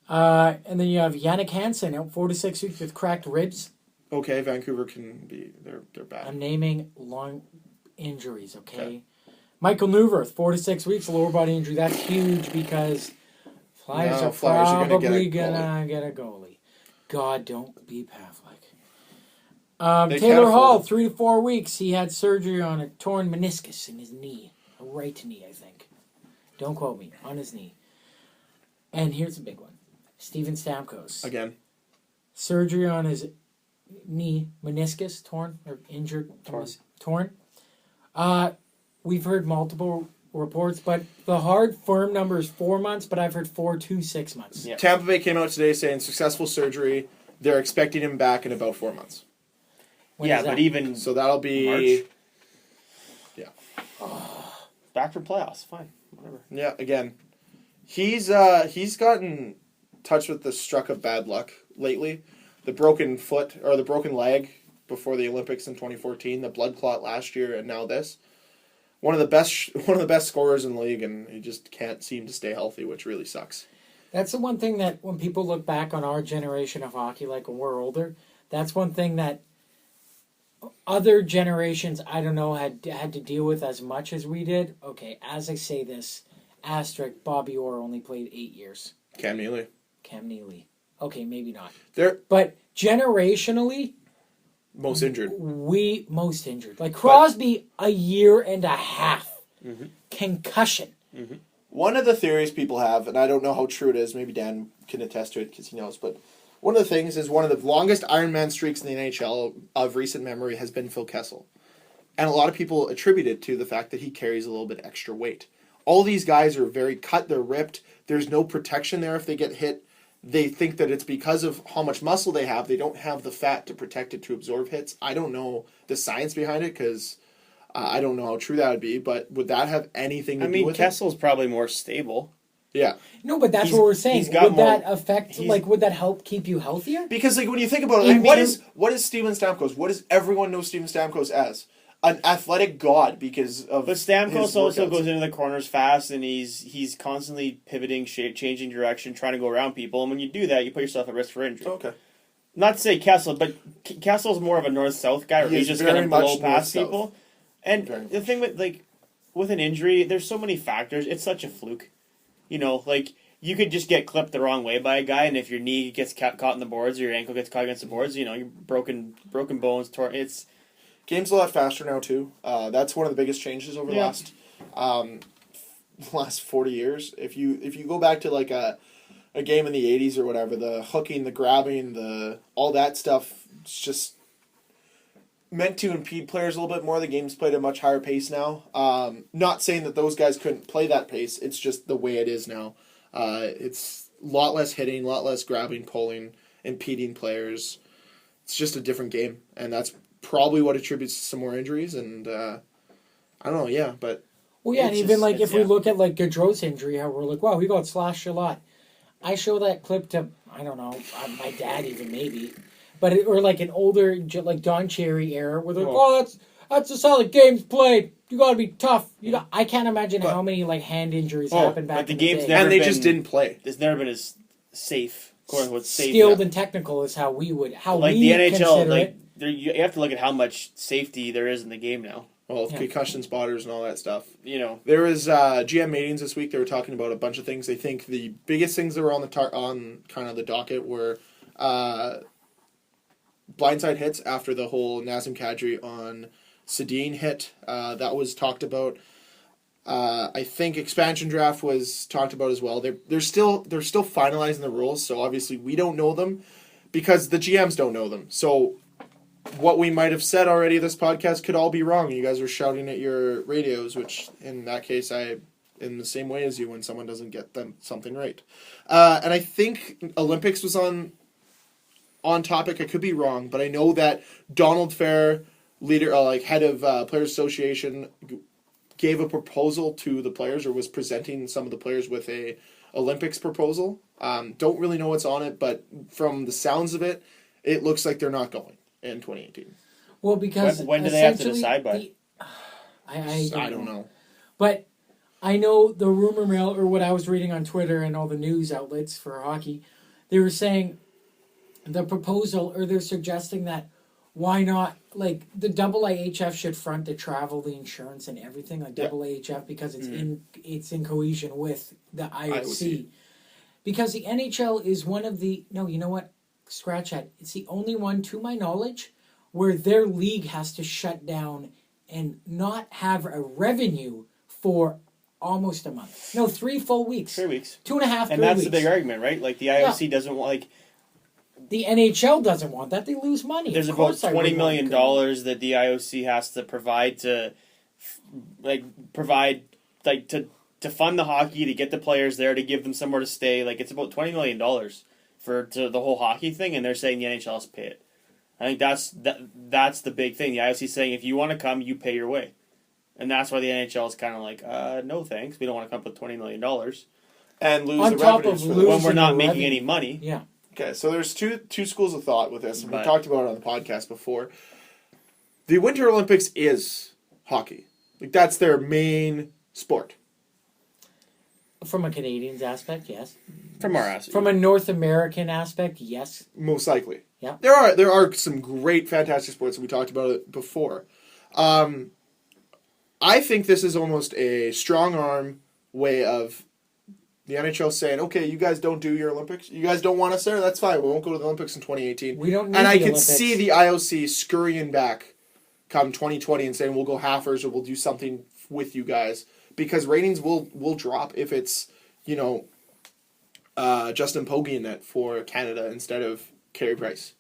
And then you have Yannick Hansen out 4 to 6 weeks with cracked ribs. Okay, Vancouver can be they're bad. I'm naming long injuries, okay? Michael Newworth, 4 to 6 weeks, lower body injury. That's huge because Flyers are probably gonna get a goalie. God, don't be Pavlik. They can't Taylor afford Hall, it. 3 to 4 weeks. He had surgery on a torn meniscus in his knee. right knee, I think. Don't quote me. On his knee. And here's a big one. Steven Stamkos. Again. Surgery on his knee, meniscus, torn or injured. Torn. We've heard multiple reports, but the hard, firm number is 4 months, but I've heard 4 to 6 months. Yeah. Tampa Bay came out today saying successful surgery. They're expecting him back in about 4 months. When yeah, is that? but even So that'll be March? Yeah. back for playoffs, fine, whatever. Yeah, again. He's gotten touched with the struck of bad luck lately. The broken foot or the broken leg before the Olympics in 2014, the blood clot last year, and now this. One of the best scorers in the league, and he just can't seem to stay healthy, which really sucks. That's the one thing that when people look back on our generation of hockey, like when we're older, that's one thing that other generations, I don't know, had to deal with as much as we did. Okay, as I say this, asterisk, Bobby Orr only played 8 years. Cam Neely. Cam Neely. Okay, maybe not. They're But generationally, most injured. we most injured. Like Crosby, a year and a half. Mm-hmm. Concussion. Mm-hmm. One of the theories people have, and I don't know how true it is, maybe Dan can attest to it because he knows, but one of the things is one of the longest Ironman streaks in the NHL of recent memory has been Phil Kessel. And a lot of people attribute it to the fact that he carries a little bit extra weight. All these guys are very cut, they're ripped, there's no protection there if they get hit. They think that it's because of how much muscle they have, they don't have the fat to protect it to absorb hits. I don't know the science behind it because I don't know how true that would be, but would that have anything to do with Kessel's probably more stable. it? Yeah. No, but that's He's- what we're saying. he's got Would more- that affect, he's- like, would that help keep you healthier? Because like when you think about it, In like, terms- what is Steven Stamkos? What does everyone know Steven Stamkos as? An athletic god because of But his Stamkos also workouts. goes into the corners fast, and he's constantly pivoting, changing direction, trying to go around people. And when you do that, you put yourself at risk for injury. Okay. Not to say Kessel, but Kessel's more of a north-south guy, where He he's is just very going to blow much past north-south. people. And Very the thing with an injury, there's so many factors. It's such a fluke. You know, like, you could just get clipped the wrong way by a guy, and if your knee gets caught in the boards or your ankle gets caught against the boards, you know, you're broken bones, torn. It's Game's a lot faster now too. That's one of the biggest changes over the last 40 years. If you go back to like a game in the 80s or whatever, the hooking, the grabbing, all that stuff, it's just meant to impede players a little bit more. The game's played at a much higher pace now. Not saying that those guys couldn't play that pace. It's just the way it is now. It's a lot less hitting, a lot less grabbing, pulling, impeding players. It's just a different game, and that's probably what attributes to some more injuries. And I don't know, yeah, but Well, yeah, and It's even just- like it's- if we yeah. look at like Gaudreau's injury, how we're like, wow, he got slashed a lot. I show that clip to, I don't know, my dad even maybe, but or like an older like Don Cherry era where they're like, oh, that's a solid game's played. You got to be tough. I can't imagine how many like hand injuries happened back but the in game's the day. never and they been- just didn't play. It's never been as safe. Quote unquote safe. Skilled and technical is how we like we the NHL, consider like it. you have to look at how much safety there is in the game now. Well, Yeah. concussion spotters and all that stuff. You know, There was GM meetings this week. They were talking about a bunch of things. They think the biggest things that were on on kind of the docket were blindside hits after the whole Nazem Kadri on Sedin hit. That was talked about. I think expansion draft was talked about as well. They're still finalizing the rules, so obviously we don't know them because the GMs don't know them. So what we might have said already this podcast could all be wrong. You guys are shouting at your radios, which in that case I in the same way as you when someone doesn't get them something right. And I think Olympics was on topic. I could be wrong, but I know that Donald Fair, leader head of Players Association, gave a proposal to the players or was presenting some of the players with a Olympics proposal. Don't really know what's on it, but from the sounds of it, it looks like they're not going in 2018. Well, because when do they have to essentially decide by? I don't know. But I know the rumor mill, or what I was reading on Twitter and all the news outlets for hockey, they were saying the proposal, or they're suggesting that why not, like, the AAHF should front the travel, the insurance, and everything, like AAHF, because it's in cohesion with the IOC. Because the NHL is one of the, no, you know what? Scratch that. It's the only one, to my knowledge, where their league has to shut down and not have a revenue for almost a month. No, 3 full weeks. 3 weeks. 2.5, And that's weeks. the big argument, right? Like the IOC doesn't want like The NHL doesn't want that. They lose money. there's Of about course I $20 would want million to. that the IOC has to provide to fund the hockey, to get the players there, to give them somewhere to stay. Like it's about $20 million to the whole hockey thing, and they're saying the NHL has to pay it. I think that's the big thing. The IOC is saying if you want to come, you pay your way, and that's why the NHL is kind of like, no thanks, we don't want to come up with $20 million And lose On the top revenues of for losing this. when we're not the making revenue. any money. Yeah. Okay, so there's two schools of thought with this, and we But- talked about it on the podcast before. The Winter Olympics is hockey. Like that's their main sport. From a Canadian's aspect, yes. From our ass. From a North American aspect, yes. Most likely. Yeah. There are some great, fantastic sports, and we talked about it before. I think this is almost a strong arm way of the NHL saying, okay, you guys don't do your Olympics. You guys don't want us there? That's fine. We won't go to the Olympics in 2018. We don't need And I the could Olympics. see the IOC scurrying back come 2020 and saying, we'll go halfers or we'll do something with you guys. Because ratings will drop if it's, Justin Pogge in net for Canada instead of Carey Price.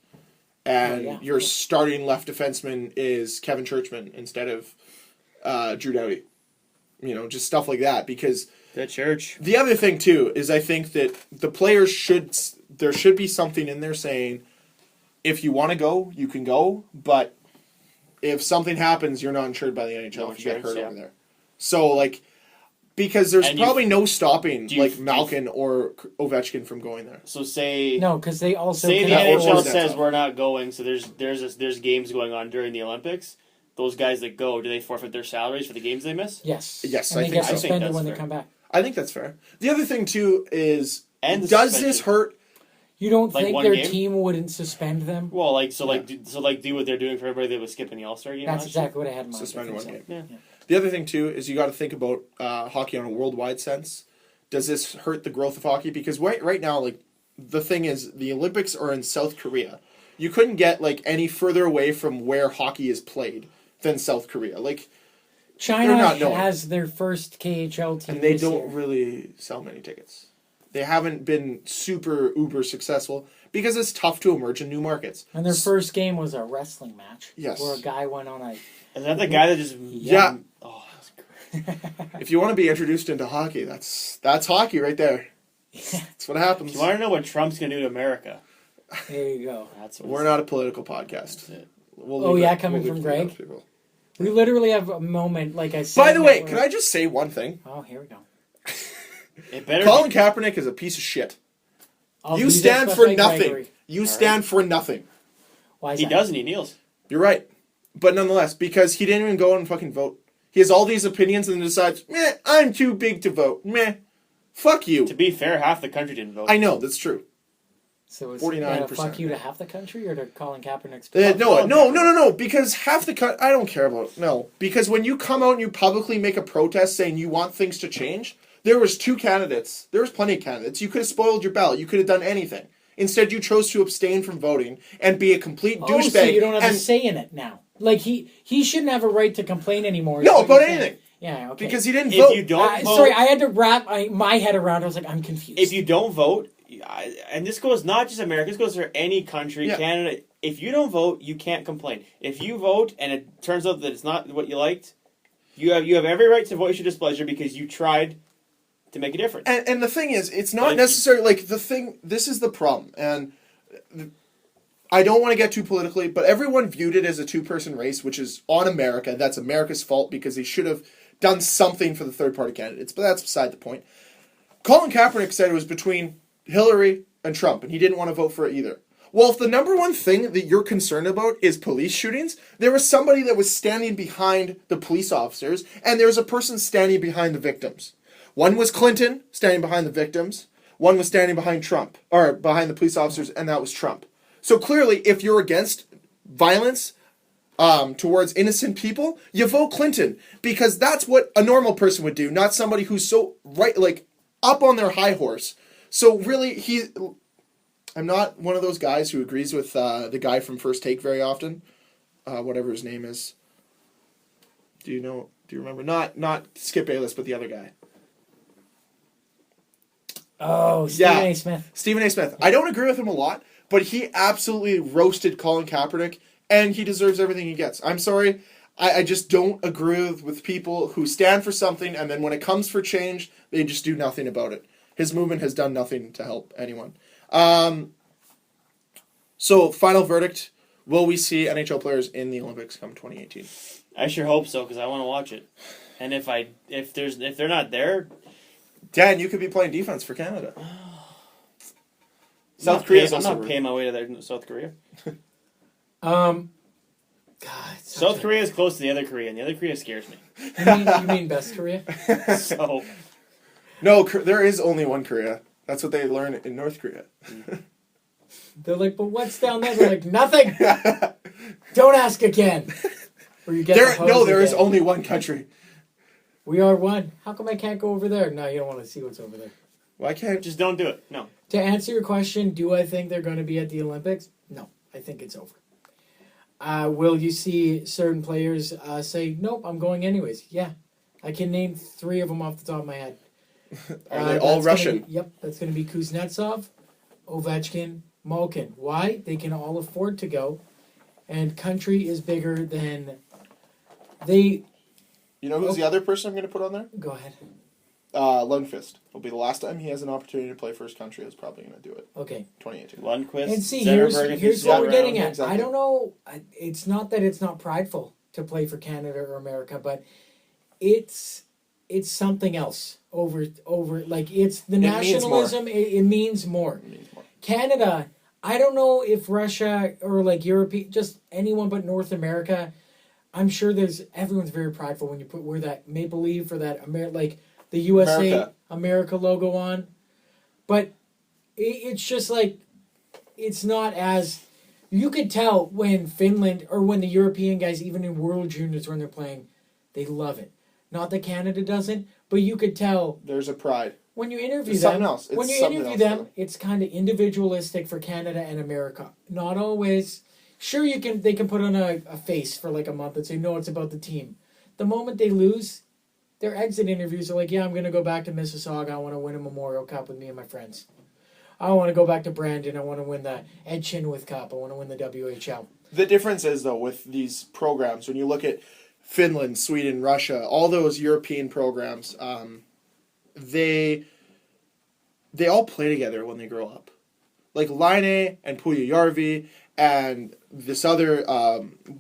And yeah. your starting left defenseman is Kevin Churchman instead of Drew Doughty. Just stuff like that. Because The church. the other thing, too, is I think that the players there should be something in there saying, if you want to go, you can go, but if something happens, you're not insured by the NHL No if you get insurance, hurt yeah. over there. So, because there's And you- probably no stopping, do you- Malkin or Ovechkin from going there. So say No, because they also say the can That NHL orders that says stuff. we're not going, so there's games going on during the Olympics. Those guys that go, do they forfeit their salaries for the games they miss? Yes. Yes, and I they think get so. suspended that's when they fair. come back. I think that's fair. The other thing, too, is And the does suspension. this hurt? You don't Like think one their game? team wouldn't suspend them? Well, do what they're doing for everybody that was skipping the All-Star game. That's last year. exactly what I had in mind. Suspend I one think game. so. Yeah. The other thing, too, is you got to think about hockey on a worldwide sense. Does this hurt the growth of hockey? Because right now, the thing is, the Olympics are in South Korea. You couldn't get, any further away from where hockey is played than South Korea. China not knowing. has their first KHL team And they this don't year. really sell many tickets. They haven't been super uber successful because it's tough to emerge in new markets. And their first game was a wrestling match. Yes. Where a guy went on a... Is that the guy that just? Yeah. Oh, that's great. If you want to be introduced into hockey, that's hockey right there. That's what happens. You want to know what Trump's gonna do to America? There you go. That's what We're not a political podcast. That's it. We'll Oh, leave yeah, it- coming we'll from leave it to Greg? other people. We literally have a moment, like I said... By the way, where- can I just say one thing? Oh, here we go. It better. Colin Kaepernick is a piece of shit. I'll You do that stand stuff for like nothing. Gregory. You stand for nothing. Why is He that? doesn't. He kneels. You're right. But nonetheless, because he didn't even go and fucking vote. He has all these opinions and then decides, meh, I'm too big to vote. Meh. Fuck you. To be fair, half the country didn't vote. I know, that's true. So is 49%. it fuck you to half the country or to Colin Kaepernick's... No. Because half the I don't care about it. No. Because when you come out and you publicly make a protest saying you want things to change, there was 2 candidates. There was plenty of candidates. You could have spoiled your ballot. You could have done anything. Instead, you chose to abstain from voting and be a complete douchebag. Oh, so you don't have and a say in it now. He shouldn't have a right to complain anymore. is No, what about you're saying. anything. Yeah, okay. Because he didn't If vote. you don't vote, Sorry, I had to wrap my head around it. I was like, I'm confused. if you don't vote, and this goes not just America, this goes for any country, Yeah. Canada. If you don't vote, you can't complain. If you vote and it turns out that it's not what you liked, you have every right to voice your displeasure because you tried to make a difference. And the thing is, it's not But if necessarily this is the problem. And I don't want to get too politically, but everyone viewed it as a 2-person race, which is on America. That's America's fault because they should have done something for the third-party candidates. But that's beside the point. Colin Kaepernick said it was between Hillary and Trump, and he didn't want to vote for it either. Well, if the number one thing that you're concerned about is police shootings, there was somebody that was standing behind the police officers, and there was a person standing behind the victims. One was Clinton, standing behind the victims. One was standing behind Trump, or behind the police officers, and that was Trump. So clearly, if you're against violence towards innocent people, you vote Clinton, because that's what a normal person would do, not somebody who's so up on their high horse. So really, I'm not one of those guys who agrees with the guy from First Take very often, whatever his name is. Do you remember? Not Skip Bayless, but the other guy. Oh, Stephen A. Smith. Stephen A. Smith. I don't agree with him a lot, but he absolutely roasted Colin Kaepernick, and he deserves everything he gets. I'm sorry. I just don't agree with people who stand for something, and then when it comes for change, they just do nothing about it. His movement has done nothing to help anyone. So, final verdict. Will we see NHL players in the Olympics come 2018? I sure hope so, because I want to watch it. And if they're not there, Dan, you could be playing defense for Canada. South Korea's also. I'm not paying my way to South Korea. God. South Korea is close to the other Korea, and the other Korea scares me. You mean best Korea? So. No, there is only one Korea. That's what they learn in North Korea. They're like, but what's down there? They're like, nothing. Don't ask again. Or you get there is only one country. We are one. How come I can't go over there? No, you don't want to see what's over there. Why can't just don't do it? No. To answer your question, do I think they're going to be at the Olympics? No, I think it's over. Will you see certain players say, nope, I'm going anyways? Yeah. I can name 3 of them off the top of my head. Are they all Russian? Yep, that's going to be Kuznetsov, Ovechkin, Malkin. Why? They can all afford to go, and country is bigger than they. You know who's the other person I'm going to put on there? Go ahead. Lundqvist. It'll be the last time he has an opportunity to play for his country. Is probably going to do it. Okay. 2018. Lundqvist. And see, here's what we're getting at. Exactly. I don't know. It's not that it's not prideful to play for Canada or America, but it's something else. Over like it's the nationalism. It means more. Canada. I don't know if Russia or like Europe, just anyone but North America. I'm sure everyone's very prideful when you wear that maple leaf or that like the USA America logo on, but it's just like it's not as you could tell when Finland or when the European guys, even in World Juniors when they're playing, they love it. Not that Canada doesn't, but you could tell there's a pride. When you interview it's them, it's kind of individualistic for Canada and America. Not always. Sure, they can put on a face for like a month and say, no, it's about the team. The moment they lose, their exit interviews are like, yeah, I'm going to go back to Mississauga. I want to win a Memorial Cup with me and my friends. I want to go back to Brandon. I want to win the Ed Chinworth Cup. I want to win the WHL. The difference is, though, with these programs, when you look at Finland, Sweden, Russia, all those European programs, they all play together when they grow up. Like Laine and Puljujärvi and this other,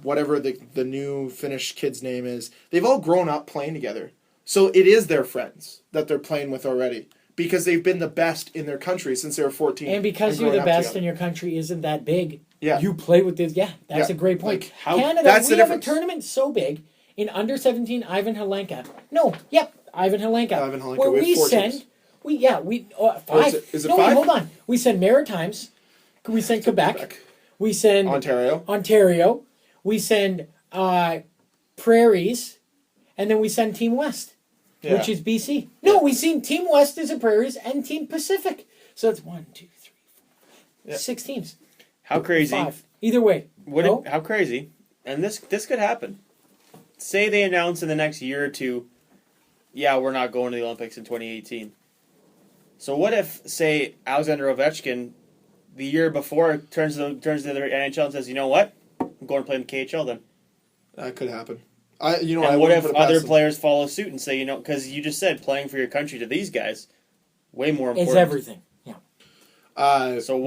whatever the new Finnish kid's name is, they've all grown up playing together. So it is their friends that they're playing with already because they've been the best in their country since they were 14. And because you're the best and your country isn't that big, you play with this. Yeah, that's a great point. Like, Canada, we have a tournament so big in under 17, Ivan Helenka. Ivan Helenka. Where we send... five. Is it 5? Hold on. We send Maritimes. We send Quebec. We send Ontario. We send Prairies, and then we send Team West, which is BC. No, we send Team West as a Prairies and Team Pacific. So that's 1, 2, 3, 4, 6 teams. How crazy? 5. Either way. How crazy? And this could happen. Say they announce in the next year or two, we're not going to the Olympics in 2018. So what if, say, Alexander Ovechkin, the year before, turns to the NHL and says, you know what? I'm going to play in the KHL then. That could happen. What if other players follow suit and say, because you just said playing for your country to these guys, way more important. It's everything. Yeah. So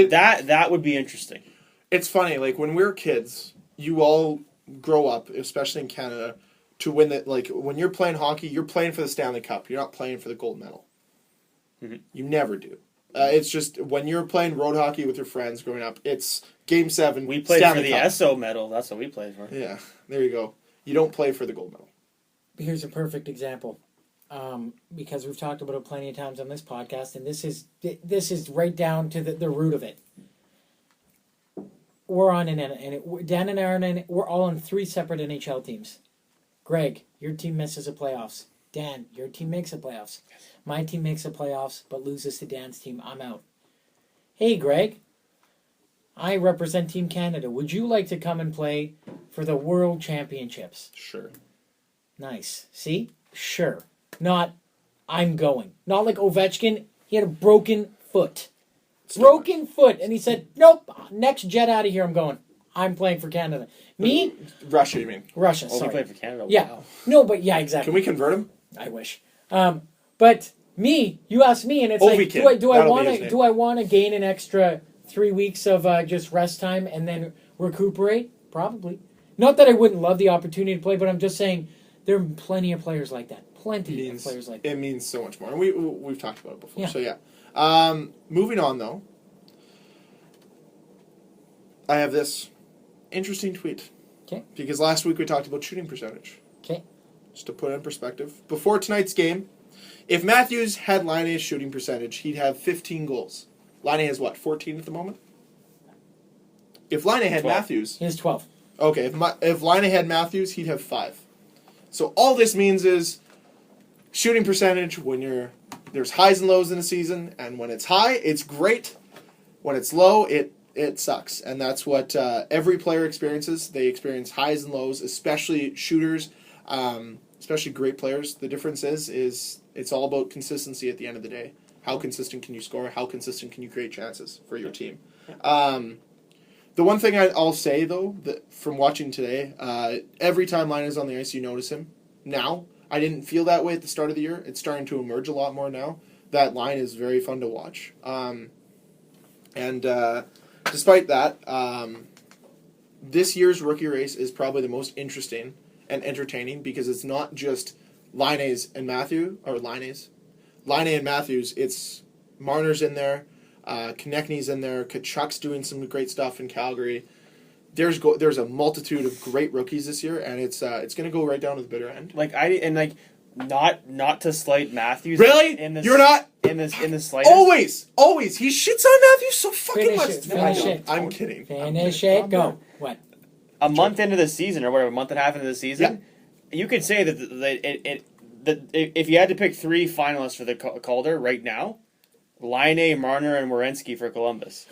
that would be interesting. It's funny, like when we were kids, you all grow up, especially in Canada, to win when you're playing hockey, you're playing for the Stanley Cup. You're not playing for the gold medal. Mm-hmm. You never do. It's just when you're playing road hockey with your friends growing up, it's Game 7. We played Stanley for the Cup. SO medal. That's what we played for. Yeah, there you go. You don't play for the gold medal. Here's a perfect example, because we've talked about it plenty of times on this podcast, and this is right down to the root of it. We're on Dan and Aaron, we're all on 3 separate NHL teams. Greg, your team misses the playoffs. Dan, your team makes the playoffs. My team makes the playoffs, but loses to Dan's team. I'm out. Hey, Greg, I represent Team Canada. Would you like to come and play for the World Championships? Sure. Nice. See? Sure. Not, I'm going. Not like Ovechkin. He had a broken foot. Broken foot. And he said, nope, next jet out of here, I'm going. I'm playing for Canada. Me? Russia, you mean? Russia, Oh, he sorry. played for Canada. Yeah. Wow. No, but yeah, exactly. Can we convert him? I wish. But me, you ask me, and it's like, Ovi-Kid. do I That'll want be his to name. do I want to gain an extra 3 weeks of just rest time and then recuperate? Probably. Not that I wouldn't love the opportunity to play, but I'm just saying there are plenty of players like that. Plenty of players like that. It means so much more. And we've talked about it before. Yeah. So, yeah. Moving on, though. I have this interesting tweet. Okay. Because last week we talked about shooting percentage. Okay. Just to put it in perspective. Before tonight's game, if Matthews had Laine's shooting percentage, he'd have 15 goals. Laine has what, 14 at the moment? If Laine had 12. Matthews... He has 12. Okay, if Laine had Matthews, he'd have 5. So all this means is shooting percentage when there's highs and lows in a season, and when it's high, it's great. When it's low, it sucks. And that's what every player experiences. They experience highs and lows, especially shooters, especially great players. The difference is it's all about consistency at the end of the day. How consistent can you score? How consistent can you create chances for your team? The one thing I'll say, though, that from watching today, every time Laine is on the ice, you notice him. Now, I didn't feel that way at the start of the year. It's starting to emerge a lot more now. That Laine is very fun to watch. Despite that, this year's rookie race is probably the most interesting and entertaining because it's not just Laine and Matthews. It's Marner's in there. Konechny's in there. Kachuk's doing some great stuff in Calgary. There's a multitude of great rookies this year, and it's going to go right down to the bitter end. Not to slight Matthews. Really? You're not in the slightest. always. He shits on Matthews so fucking Finish much. it, finish it. I'm kidding. Finish it. Go. What? A month into the season, or whatever, a month and a half into the season, you could say that if you had to pick 3 finalists for the Calder right now, Laine, Marner, and Werenski for Columbus.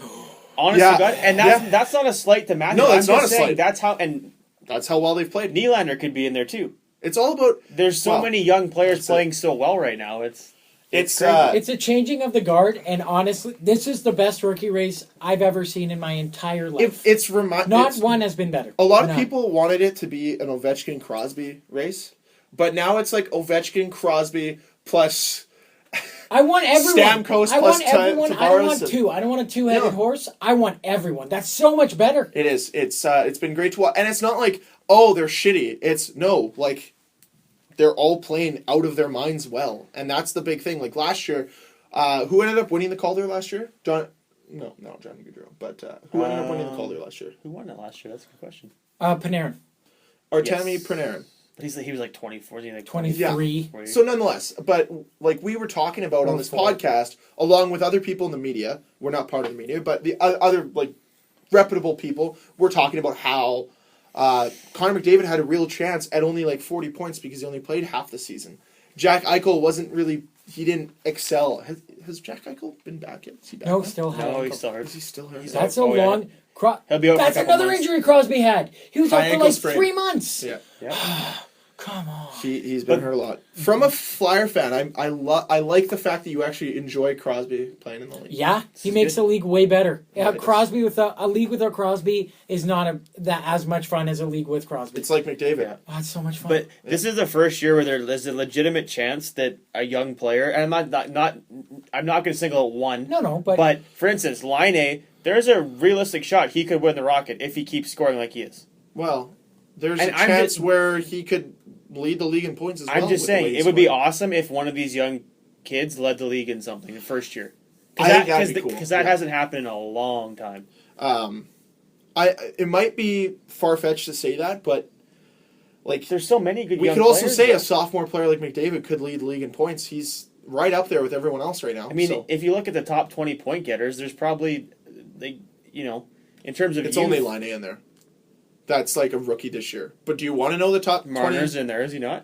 Honestly, God, and that's not a slight to Matthews. No, it's I'm not just a saying slight. That's how well they've played. Nylander could be in there too. It's all about. There's so many young players playing so well right now. It's It's a changing of the guard, and honestly, this is the best rookie race I've ever seen in my entire life. One has been better. A lot of people wanted it to be an Ovechkin-Crosby race, but now it's like Ovechkin-Crosby plus. I want everyone. Stamkos I plus want everyone. I don't want Tavares. two. I don't want a two-headed horse. I want everyone. That's so much better. It is. It's been great to watch, and it's not like they're shitty. It's no like. They're all playing out of their minds well, and that's the big thing. Like last year, who ended up winning the Calder last year? Johnny Gaudreau. But who ended up winning the Calder last year? Who won it last year? That's a good question. Panarin. Artemi Panarin. He was like 24. He like 23. Yeah. So nonetheless, but like we were talking about on this podcast, along with other people in the media, we're not part of the media, but the other like reputable people, we're talking about how Connor McDavid had a real chance at only like 40 points because he only played half the season. Jack Eichel he didn't excel. Has Jack Eichel been back yet? Is he back No, now? still has. No, he's still hurt. Is he still hurt? That's a long. He'll be out for a That's couple another months. injury Crosby had. He was out High for ankle like sprain. 3 months. Yeah. Come on. He's been hurt a lot. From a Flyer fan, I like the fact that you actually enjoy Crosby playing in the league. Yeah, he makes the league way better. Yeah, it Crosby a league without Crosby is not as much fun as a league with Crosby. It's like McDavid. Yeah. Oh, it's so much fun. But this is the first year where there's a legitimate chance that a young player, and I'm not going to single out one. No, but for instance, Laine, there's a realistic shot he could win the Rocket if he keeps scoring like he is. Well, there's a chance where he could lead the league in points as well. I'm just saying, it would be awesome if one of these young kids led the league in something the first year. I think that'd be cool. Because that hasn't happened in a long time. It might be far-fetched to say that, but like there's so many good. We young could also players, say a sophomore player like McDavid could lead the league in points. He's right up there with everyone else right now. I mean, if you look at the top 20 point getters, there's probably in terms of it's youth, only Laine in there. That's like a rookie this year. But do you want to know the top 20? Marner's in there, is he not?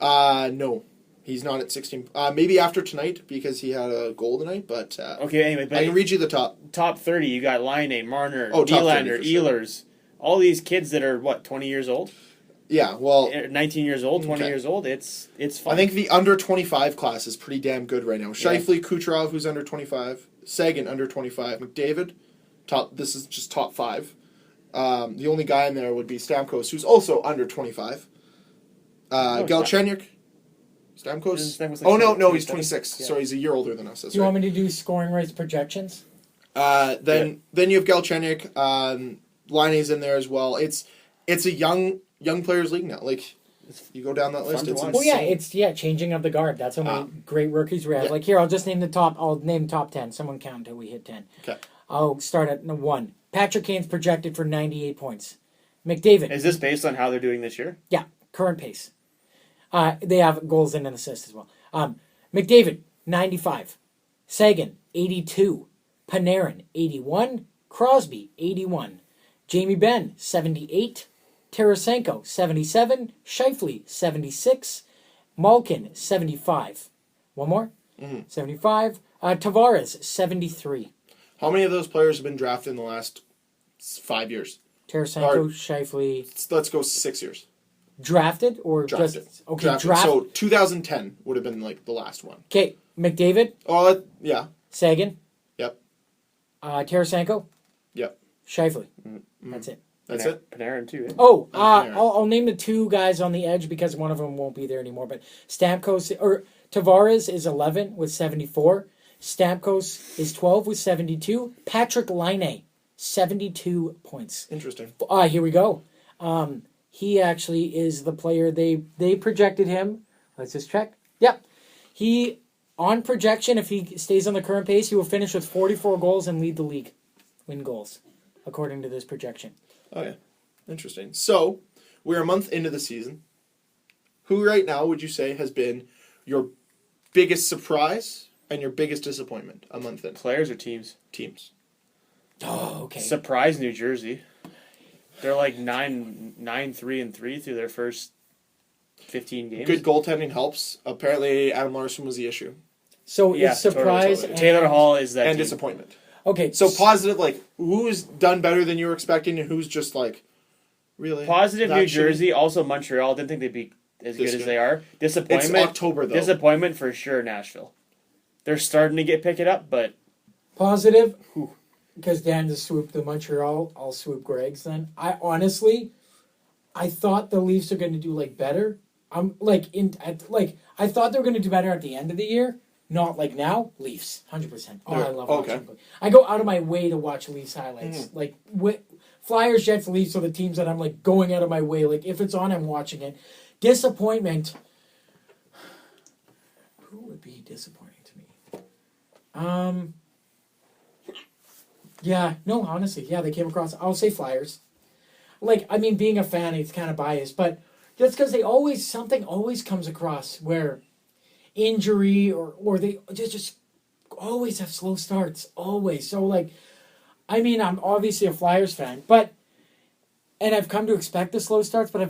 No. He's not at 16. Maybe after tonight because he had a goal tonight, but okay, anyway, but I can read you the top 30. You got Laine, Marner, top 30 Nylander, for sure. Ehlers, all these kids that are 20 years old. Yeah, well, 19 years old, 20 Okay. years old. It's fun. I think the under 25 class is pretty damn good right now. Shifley, Kucherov, who's under 25. Sagan, under 25. McDavid, this is just top 5. The only guy in there would be Stamkos, who's also under 25. Galchenyuk. Stamkos? Stamkos like Oh, no, 27. he's 26. Yeah. Sorry, he's a year older than us. That's Do you right. want me to do scoring rights projections? Then you have Galchenyuk. Liney's in there as well. It's a young players league now. Like, you go down that list, to it's watch. Well, yeah, insane. it's changing of the guard. That's how many great rookies we have. Yeah. Like here, I'll just name the top. I'll name top 10. Someone count until we hit 10. Okay. I'll start at 1. Patrick Kane's projected for 98 points. McDavid. Is this based on how they're doing this year? Yeah, current pace. They have goals and an assist as well. McDavid, 95. Sagan, 82. Panarin, 81. Crosby, 81. Jamie Benn, 78. Tarasenko, 77. Shifley, 76. Malkin, 75. One more? 75. Tavares, 73. How many of those players have been drafted in the last 5 years? Tarasenko, Shifley. Let's go 6 years. Drafted or Drafted. just... Okay, Drafted. draft. So 2010 would have been like the last one. Okay, McDavid, Oh, yeah. Sagan, Yep. Tarasenko, Yep. Shifley. That's it. That's it? Panarin too. Eh? Oh, Panarin. I'll name the 2 guys on the edge because one of them won't be there anymore. But Stamkos or Tavares is 11 with 74. Stamkos is 12 with 72. Patrick Laine, 72 points. Interesting. Here we go. He actually is the player they projected him. Let's just check. Yep. He, on projection, if he stays on the current pace, he will finish with 44 goals and lead the league. Win goals, according to this projection. Oh, yeah. Interesting. So, we're a month into the season. Who right now would you say has been your biggest surprise and your biggest disappointment a month in? Players or teams? Teams. Oh, okay. Surprise New Jersey. They're like 9-3-3 through their first 15 games. Good goaltending helps. Apparently, Adam Larson was the issue. So Yeah, it's surprise totally. Taylor Hall is that And team. disappointment. Okay. So, positive, like, who's done better than you were expecting and who's just like, really? Positive That New shitty? Jersey, also Montreal. Didn't think they'd be as good as they are. It's Disappointment. October, though. Disappointment for sure. Nashville. They're starting to pick it up, but Positive, because Dan just swooped the Montreal. I'll swoop Greg's then. I thought the Leafs are going to do like better. I thought they were going to do better at the end of the year. Not like now. Leafs, 100%. Oh, I love Okay. watching. I go out of my way to watch Leafs highlights. Like Flyers, Jets, Leafs are the teams that I'm like going out of my way. Like if it's on, I'm watching it. Disappointment. Who would be disappointing to me? Yeah, no, honestly, yeah, they came across. I'll say Flyers. Like, I mean, being a fan, it's kind of biased, but just because something always comes across where injury or they just always have slow starts, always. So, like, I mean, I'm obviously a Flyers fan, and I've come to expect the slow starts, but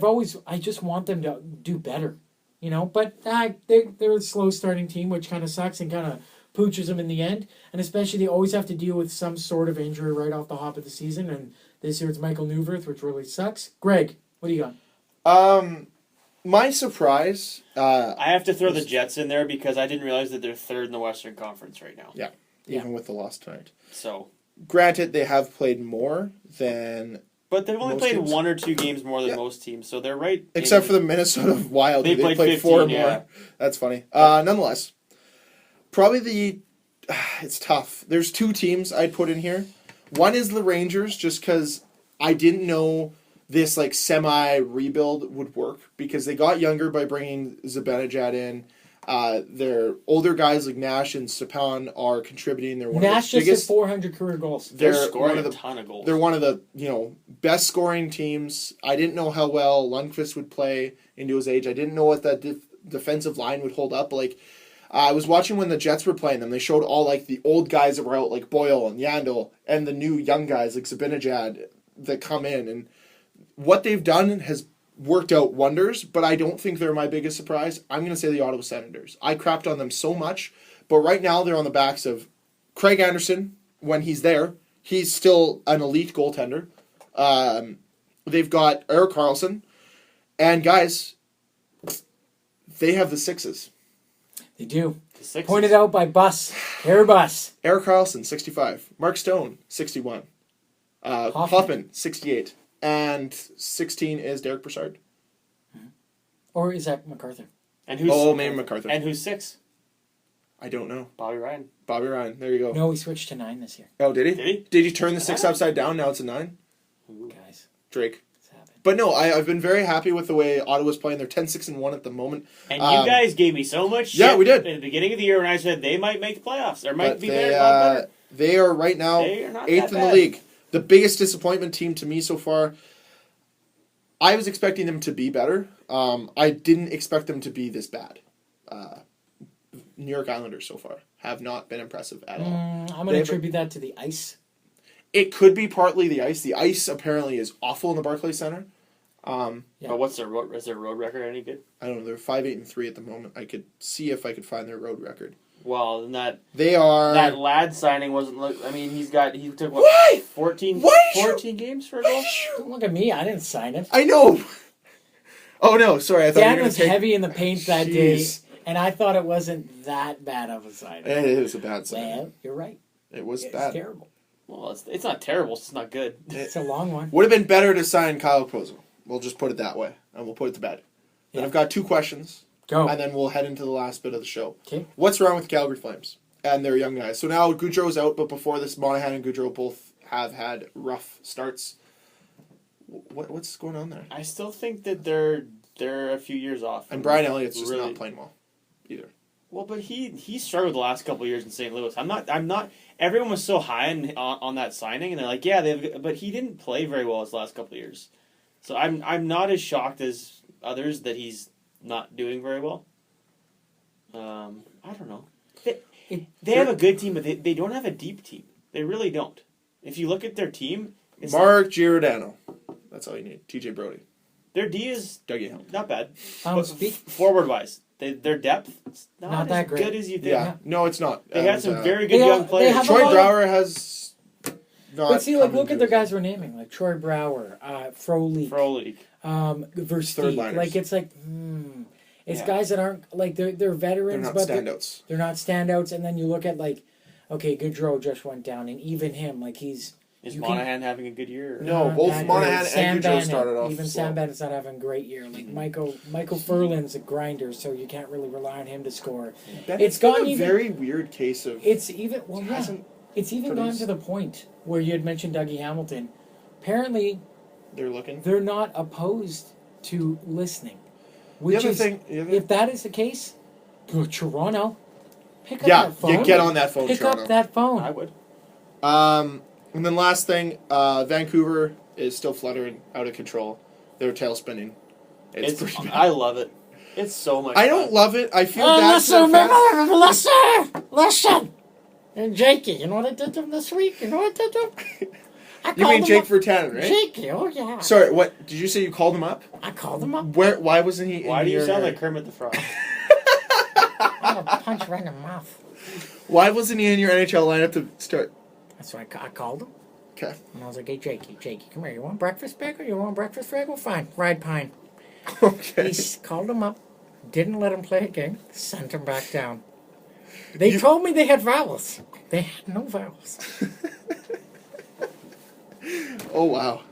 I just want them to do better, you know? But they're a slow starting team, which kind of sucks and kind of pooches them in the end, and especially they always have to deal with some sort of injury right off the hop of the season, and this year it's Michael Neuwirth, which really sucks. Greg, what do you got? My surprise... I have to throw the Jets in there because I didn't realize that they're third in the Western Conference right now. Yeah, even with the loss tonight. So, Granted, they have played more than... but they've only Most played teams. 1 or 2 games more than Yeah. most teams, so they're right. Except for the Minnesota Wild, They they played played 4 15, more. yeah. That's funny. Nonetheless, probably it's tough. There's 2 teams I'd put in here. One is the Rangers, just because I didn't know this like semi-rebuild would work, because they got younger by bringing Zibanejad in. Their older guys like Nash and Stepan are contributing. They're one Nash of the just hit biggest. 400 career goals. they're they're scoring one of a the- ton of goals. They're one of the best scoring teams. I didn't know how well Lundqvist would play into his age. I didn't know what that defensive line would hold up. Like I was watching when the Jets were playing them. They showed all like the old guys that were out, like Boyle and Yandel, and the new young guys like Zibanejad that come in. And what they've done has worked out wonders. But I don't think they're my biggest surprise. I'm going to say the Ottawa Senators. I crapped on them so much, but right now they're on the backs of Craig Anderson. When he's there, he's still an elite goaltender. They've got Erik Karlsson, And guys, they have the sixes. They do. The Sixers. Pointed out by Airbus. Eric Carlson, 65. Mark Stone, 61. Hoffman, 68. And 16 is Derek Brassard. Or is that MacArthur? And who's maybe MacArthur. And who's 6? I don't know. Bobby Ryan. Bobby Ryan. There you go. No, he switched to 9 this year. Oh, did he? Did he? Did he turn the 6 upside down? Now it's a 9? Guys, Drake. it's happened. But no, I've been very happy with the way Ottawa's playing. They're 10-6-1 at the moment. And you guys gave me so much shit Yeah, we did. at the beginning of the year when I said they might make the playoffs. Or might But be they, better, a lot better. they are right now They are not 8th that in the bad. league. The biggest disappointment team to me so far. I was expecting them to be better. I didn't expect them to be this bad. New York Islanders so far have not been impressive at all. I'm going They to have- attribute that to the ice. It could be partly the ice. The ice apparently is awful in the Barclays Center. Yeah. But what's their road? Is their road record any good? I don't know. They're 5-8-3 at the moment. I could see if I could find their road record. Well, then that They are. lad signing wasn't. I mean, he took what? Why? 14 Why? games for a goal. Don't look at me. I didn't sign it. I know. Oh no, sorry. I thought Dan you were was going to take. heavy in the paint that day, Jeez. and I thought it wasn't that bad of a sign. It is a bad sign. Well, you're right. It was It's bad. terrible. Well, it's not terrible. It's just not good. It's a long one. Would have been better to sign Kyle Pozo. We'll just put it that way, and we'll put it to bed. Then Yeah. I've got 2 questions, Go. and then we'll head into the last bit of the show. Okay. What's wrong with the Calgary Flames and their young guys? So now Goudreau's out, but before this, Monahan and Goudreau both have had rough starts. What's going on there? I still think that they're a few years off. And Brian Elliott's just Really- not playing well, either. Well, but he struggled the last couple of years in St. Louis. I'm not. Everyone was so high on that signing, and they're like, yeah, but he didn't play very well his last couple of years. So I'm not as shocked as others that he's not doing very well. I don't know. They have a good team, but they don't have a deep team. They really don't. If you look at their team, it's Mark Giordano. That's all you need. TJ Brody. their D is Dougie Helm. not bad. Speak. Forward wise, their depth is Not as that great. good as you think. Yeah. No, it's not. They had And, some very good They young have- players. they have a Troy lot of- Brouwer has not. But see, like, come look at into the his guys we're naming, like Troy Brouwer, Frolik, Frolic. Versteeg. Third liners. Like, it's like, it's Yeah. guys that aren't, like, they're They're veterans, not but standouts. they're not standouts. And then you look at, like, okay, Goudreau just went down, and even him, like, Is you Monahan having a good year? No, not both that Monahan great. and Sam Goudreau Bennett, started off even slow. Sam Bennett's not having a great year. Like, Michael Furlan's a grinder, so you can't really rely on him to score. Bennett's It's gone been a even- very weird case of. It's even, well, yeah. hasn't It's even gone produced. to the point where you had mentioned Dougie Hamilton. Apparently, They're looking. they're not opposed to listening. The Which other is, thing. if that is the case, go Toronto. Pick up Yeah, that phone. you get on that phone, Pick Toronto. up that phone. I would. And then last thing, Vancouver is still fluttering out of control. They're tail spinning. It's pretty bad. I love it. It's so much. I fun. don't love it. I feel bad for the fans. Listen. And Jakey, you know what I did to him this week? You know what I did to him? I You called mean him Jake up. Vertanen, right? Jakey, oh yeah. Sorry, what did you say? You called him up? I called him up. Where? Why wasn't he? Why in do you your, sound like Kermit the Frog? I'm gonna punch right in the mouth. Why wasn't he in your NHL lineup to start? That's why I called him. Okay. And I was like, hey, Jakey, come here. You want breakfast bagel? You want breakfast bagel? Fine. Ride pine. Okay. He called him up, didn't let him play a game, sent him back down. They told me they had vowels. They had no vowels. Oh wow,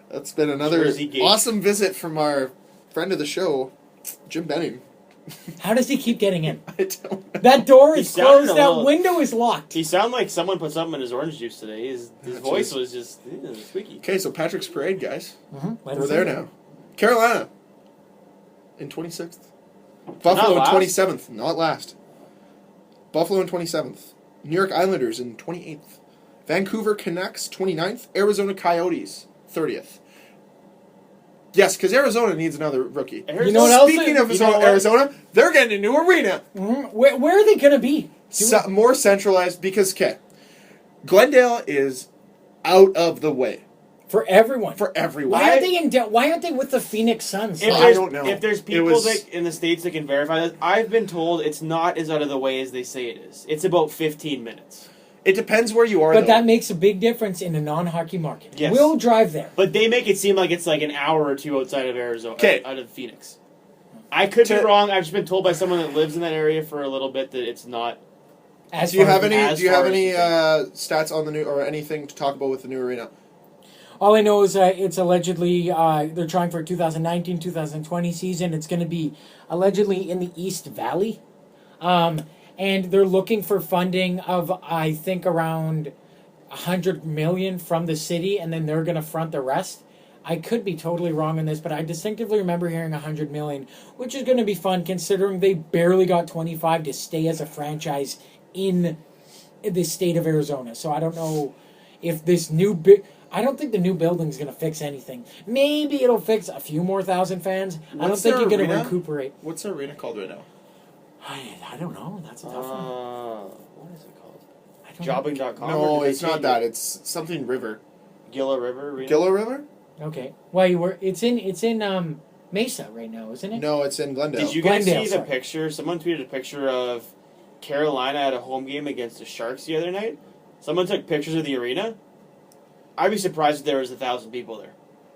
that's been another Jersey Gate. awesome visit from our friend of the show, Jim Benning. How does he keep getting in? I don't know. That door He is sounded closed. a That little- window is locked. He sounded like someone put something in his orange juice today. His voice jeez. was just squeaky. Okay, so Patrick's Parade, guys. Wednesday. We're there now. Carolina in 26th. Buffalo in last. 27th, not last. Buffalo in 27th. New York Islanders in 28th. Vancouver Canucks 29th. Arizona Coyotes 30th. Yes, because Arizona needs another rookie. You know what else? Speaking of You know what? Arizona, they're getting a new arena. Where are they going to be? More centralized because, Glendale is out of the way For everyone. for everyone. Why aren't they with the Phoenix Suns? If I there's, don't know. If there's It people was- that in the States that can verify this, I've been told it's not as out of the way as they say it is. It's about 15 minutes. It depends where you are, But though. that makes a big difference in a non-hockey market. Yes. We'll drive there. But they make it seem like it's like an hour or two outside of Arizona, 'Kay. out of Phoenix. I could be To- wrong. I've just been told by someone that lives in that area for a little bit that it's not. As Do you far have as- any? as Do you far have as any you think. stats on the new or anything to talk about with the new arena? All I know is it's allegedly they're trying for a 2019-2020 season. It's going to be allegedly in the East Valley, and they're looking for funding of I think around $100 million from the city, and then they're going to front the rest. I could be totally wrong on this, but I distinctively remember hearing $100 million, which is going to be fun considering they barely got 25 to stay as a franchise in the state of Arizona. So I don't know if this new I don't think the new building's going to fix anything. Maybe it'll fix a few more thousand fans. I don't What's think their you're going to arena? recuperate. What's the arena called right now? I don't know. That's a tough one. What is it called? I don't know. Jobbing.com? No, or did they it's not change that. it? It's something River. Gila River Arena? Gila River? Okay. Well, you were. It's in Mesa right now, isn't it? No, it's in Glendale. Did you guys Glendale, see the sorry. picture? Someone tweeted a picture of Carolina at a home game against the Sharks the other night. Someone took pictures of the arena. I'd be surprised if there was 1,000 people there.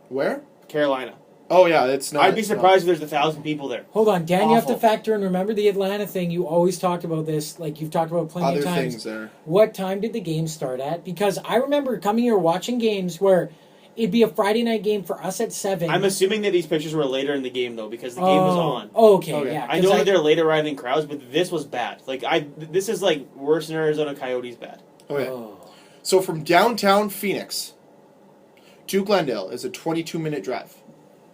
Where? Carolina. Oh yeah, it's not. I'd be surprised if there's 1,000 people there. Hold on, Dan. You have to Awful. factor in. Remember the Atlanta thing. You always talked about this. Like you've talked about plenty Other of times. things there. What time did the game start at? Because I remember coming here watching games where it'd be a Friday night game for us at 7. I'm assuming that these pictures were later in the game though, because the game was on. Oh, okay, Okay. yeah. I know that they're late arriving crowds, but this was bad. This is like worse than Arizona Coyotes bad. Okay. Oh. So from downtown Phoenix to Glendale is a 22-minute drive.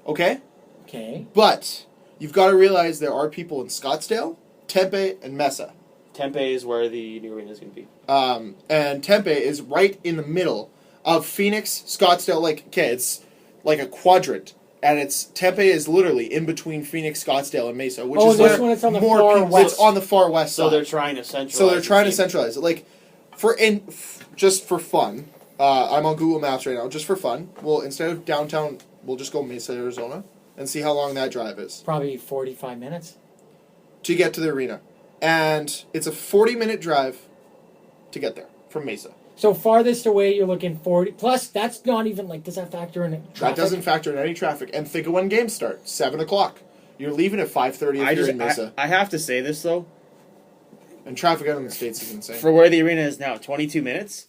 Okay? Okay. But you've got to realize there are people in Scottsdale, Tempe, and Mesa. Tempe is where the new arena is going to be. And Tempe is right in the middle of Phoenix, Scottsdale. It's like a quadrant. And Tempe is literally in between Phoenix, Scottsdale, and Mesa, which Oh, is this where one is on the more far people, west. it's on the far west So side. they're trying to centralize. So they're trying to the team. centralize it. Just for fun, I'm on Google Maps right now. Just for fun, instead of downtown, we'll just go Mesa, Arizona, and see how long that drive is Probably 45 minutes. to get to the arena. And it's a 40-minute drive to get there from Mesa. So farthest away, you're looking 40. Plus, that's not even does that factor in traffic? That doesn't factor in any traffic. And think of when games start, 7 o'clock. You're leaving at 5:30 if you're in Mesa. I have to say this though. And traffic out in the States is insane. For where the arena is now, 22 minutes.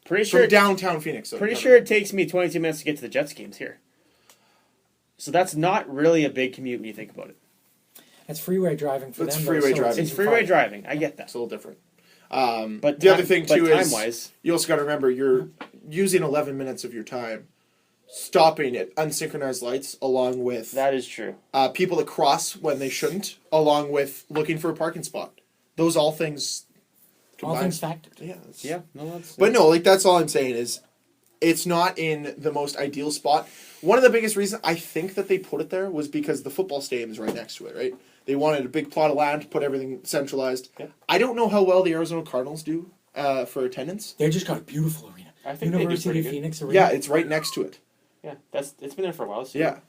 Pretty sure. From downtown Phoenix. So Pretty sure it takes me 22 minutes to get to the Jets games here. So that's not really a big commute when you think about it. That's freeway driving for It's them. freeway though, so driving. It's even freeway farther. driving. I get that. It's a little different. But the other thing too is time-wise, you also got to remember you're using 11 minutes of your time stopping at unsynchronized lights, along with that is true. people that cross when they shouldn't, along with looking for a parking spot. Those all things All combined. things factored. Yeah. Yeah, no, that's. But no, that's all I'm saying is it's not in the most ideal spot. One of the biggest reasons I think that they put it there was because the football stadium is right next to it, right? They wanted a big plot of land to put everything centralized. Yeah. I don't know how well the Arizona Cardinals do for attendance. They just got a beautiful arena. I think they do University pretty of good. Phoenix arena. Yeah, it's right next to it. Yeah, it's been there for a while. So Yeah.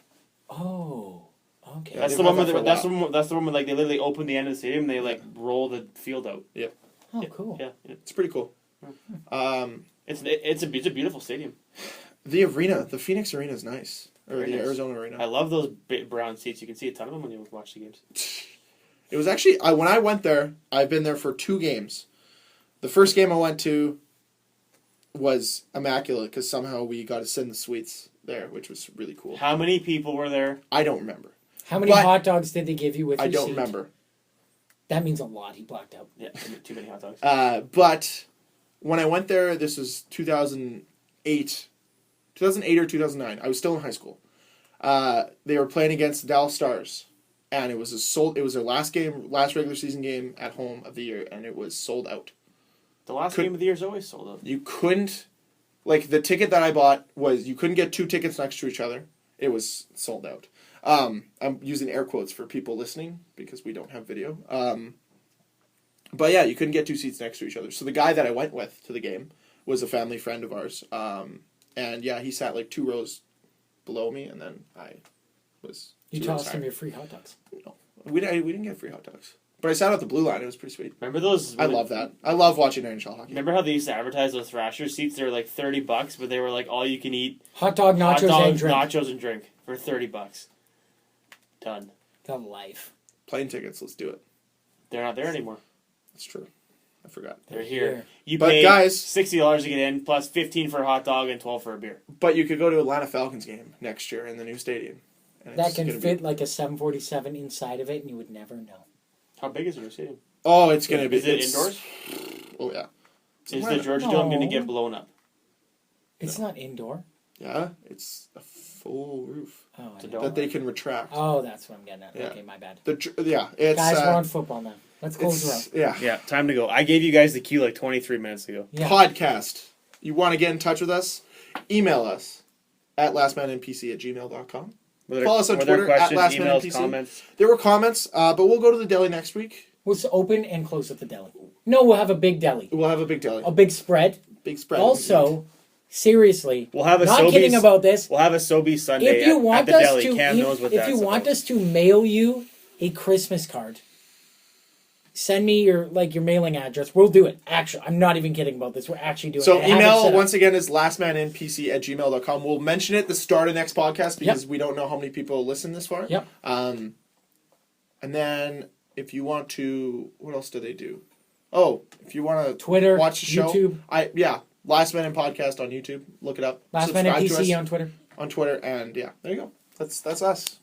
Oh. Okay. Yeah, That's they've the had one that with for a that's the while. one. That's the one with they literally open the end of the stadium. And they roll the field out. Oh, cool. Yeah, It's pretty cool. it's a beautiful stadium. The arena, the Phoenix arena is nice. Or Very the nice. Arizona arena. I love those brown seats. You can see a ton of them when you watch the games. It was actually, when I went there, I've been there for 2 games. The first game I went to was immaculate because somehow we got to sit in the suites there, which was really cool. How many people were there? I don't remember. How many But- hot dogs did they give you with I your don't seat? remember. That means a lot. He blacked out. Yeah, too many hot dogs. But when I went there, this was 2008 or 2009. I was still in high school. They were playing against the Dallas Stars, and it was their last regular season game at home of the year, and it was sold out. The last game of the year is always sold out. You couldn't, the ticket that I bought was, you couldn't get 2 tickets next to each other. It was sold out. I'm using air quotes for people listening because we don't have video. But yeah, you couldn't get 2 seats next to each other. So the guy that I went with to the game was a family friend of ours. And yeah, he sat 2 rows below me, and then I was. You 2 rows tossed him higher. your free hot dogs. No, we didn't get free hot dogs. But I sat at the blue line. It was pretty sweet. Remember those? I love that. I love watching NHL hockey. Remember how they used to advertise those Thrasher seats? They were like $30, but they were like all you can eat Hot dog, nachos, and drink. nachos and drink for $30. Done. The life. Plane tickets. Let's do it. They're not there anymore. That's true. I forgot. They're here. You But pay guys- $60 to get in, plus $15 for a hot dog and $12 for a beer. But you could go to Atlanta Falcons game next year in the new stadium. And That it's can gonna fit like a 747 inside of it, and you would never know. How big is your stadium? Oh, it's going to be. Is it indoors? Oh, yeah. Is the Georgia Dome going to No. get blown up? It's not indoor. Yeah, it's a full roof Oh, It's a I dome. know. that they can retract. Oh, that's what I'm getting at. Yeah. Okay, my bad. It's Guys, we're on football now. Let's close the round. it's yeah. Yeah, time to go. I gave you guys the cue like 23 minutes ago. Yeah. Podcast. You want to get in touch with us? Email us at lastmanNPC@gmail.com. Follow us on Were there Twitter at questions, emails, lastmanNPC. comments? There were comments, but we'll go to the deli next week. We'll open and close at the deli. No, we'll have a big deli. We'll have a big deli. A big spread. Big spread. Also, seriously, We'll have a not Sobeys- kidding about this. We'll have a Sobeys Sunday If you at want the us deli. to, Cam knows what if that's you want about. us to mail you a Christmas card, send me your mailing address. We'll do it. Actually, I'm not even kidding about this. We're actually doing So it. I have it email set up. once again is lastmanNPC@gmail.com. We'll mention it at the start of next podcast because we don't know how many people listen this far. Yep. And then if you want to, what else do they do? Oh, if you want to Twitter, watch the show, YouTube. Last Man in Podcast on YouTube. Look it up. Last Man Subscribe to NPC us on Twitter. on Twitter, and yeah, there you go. That's us.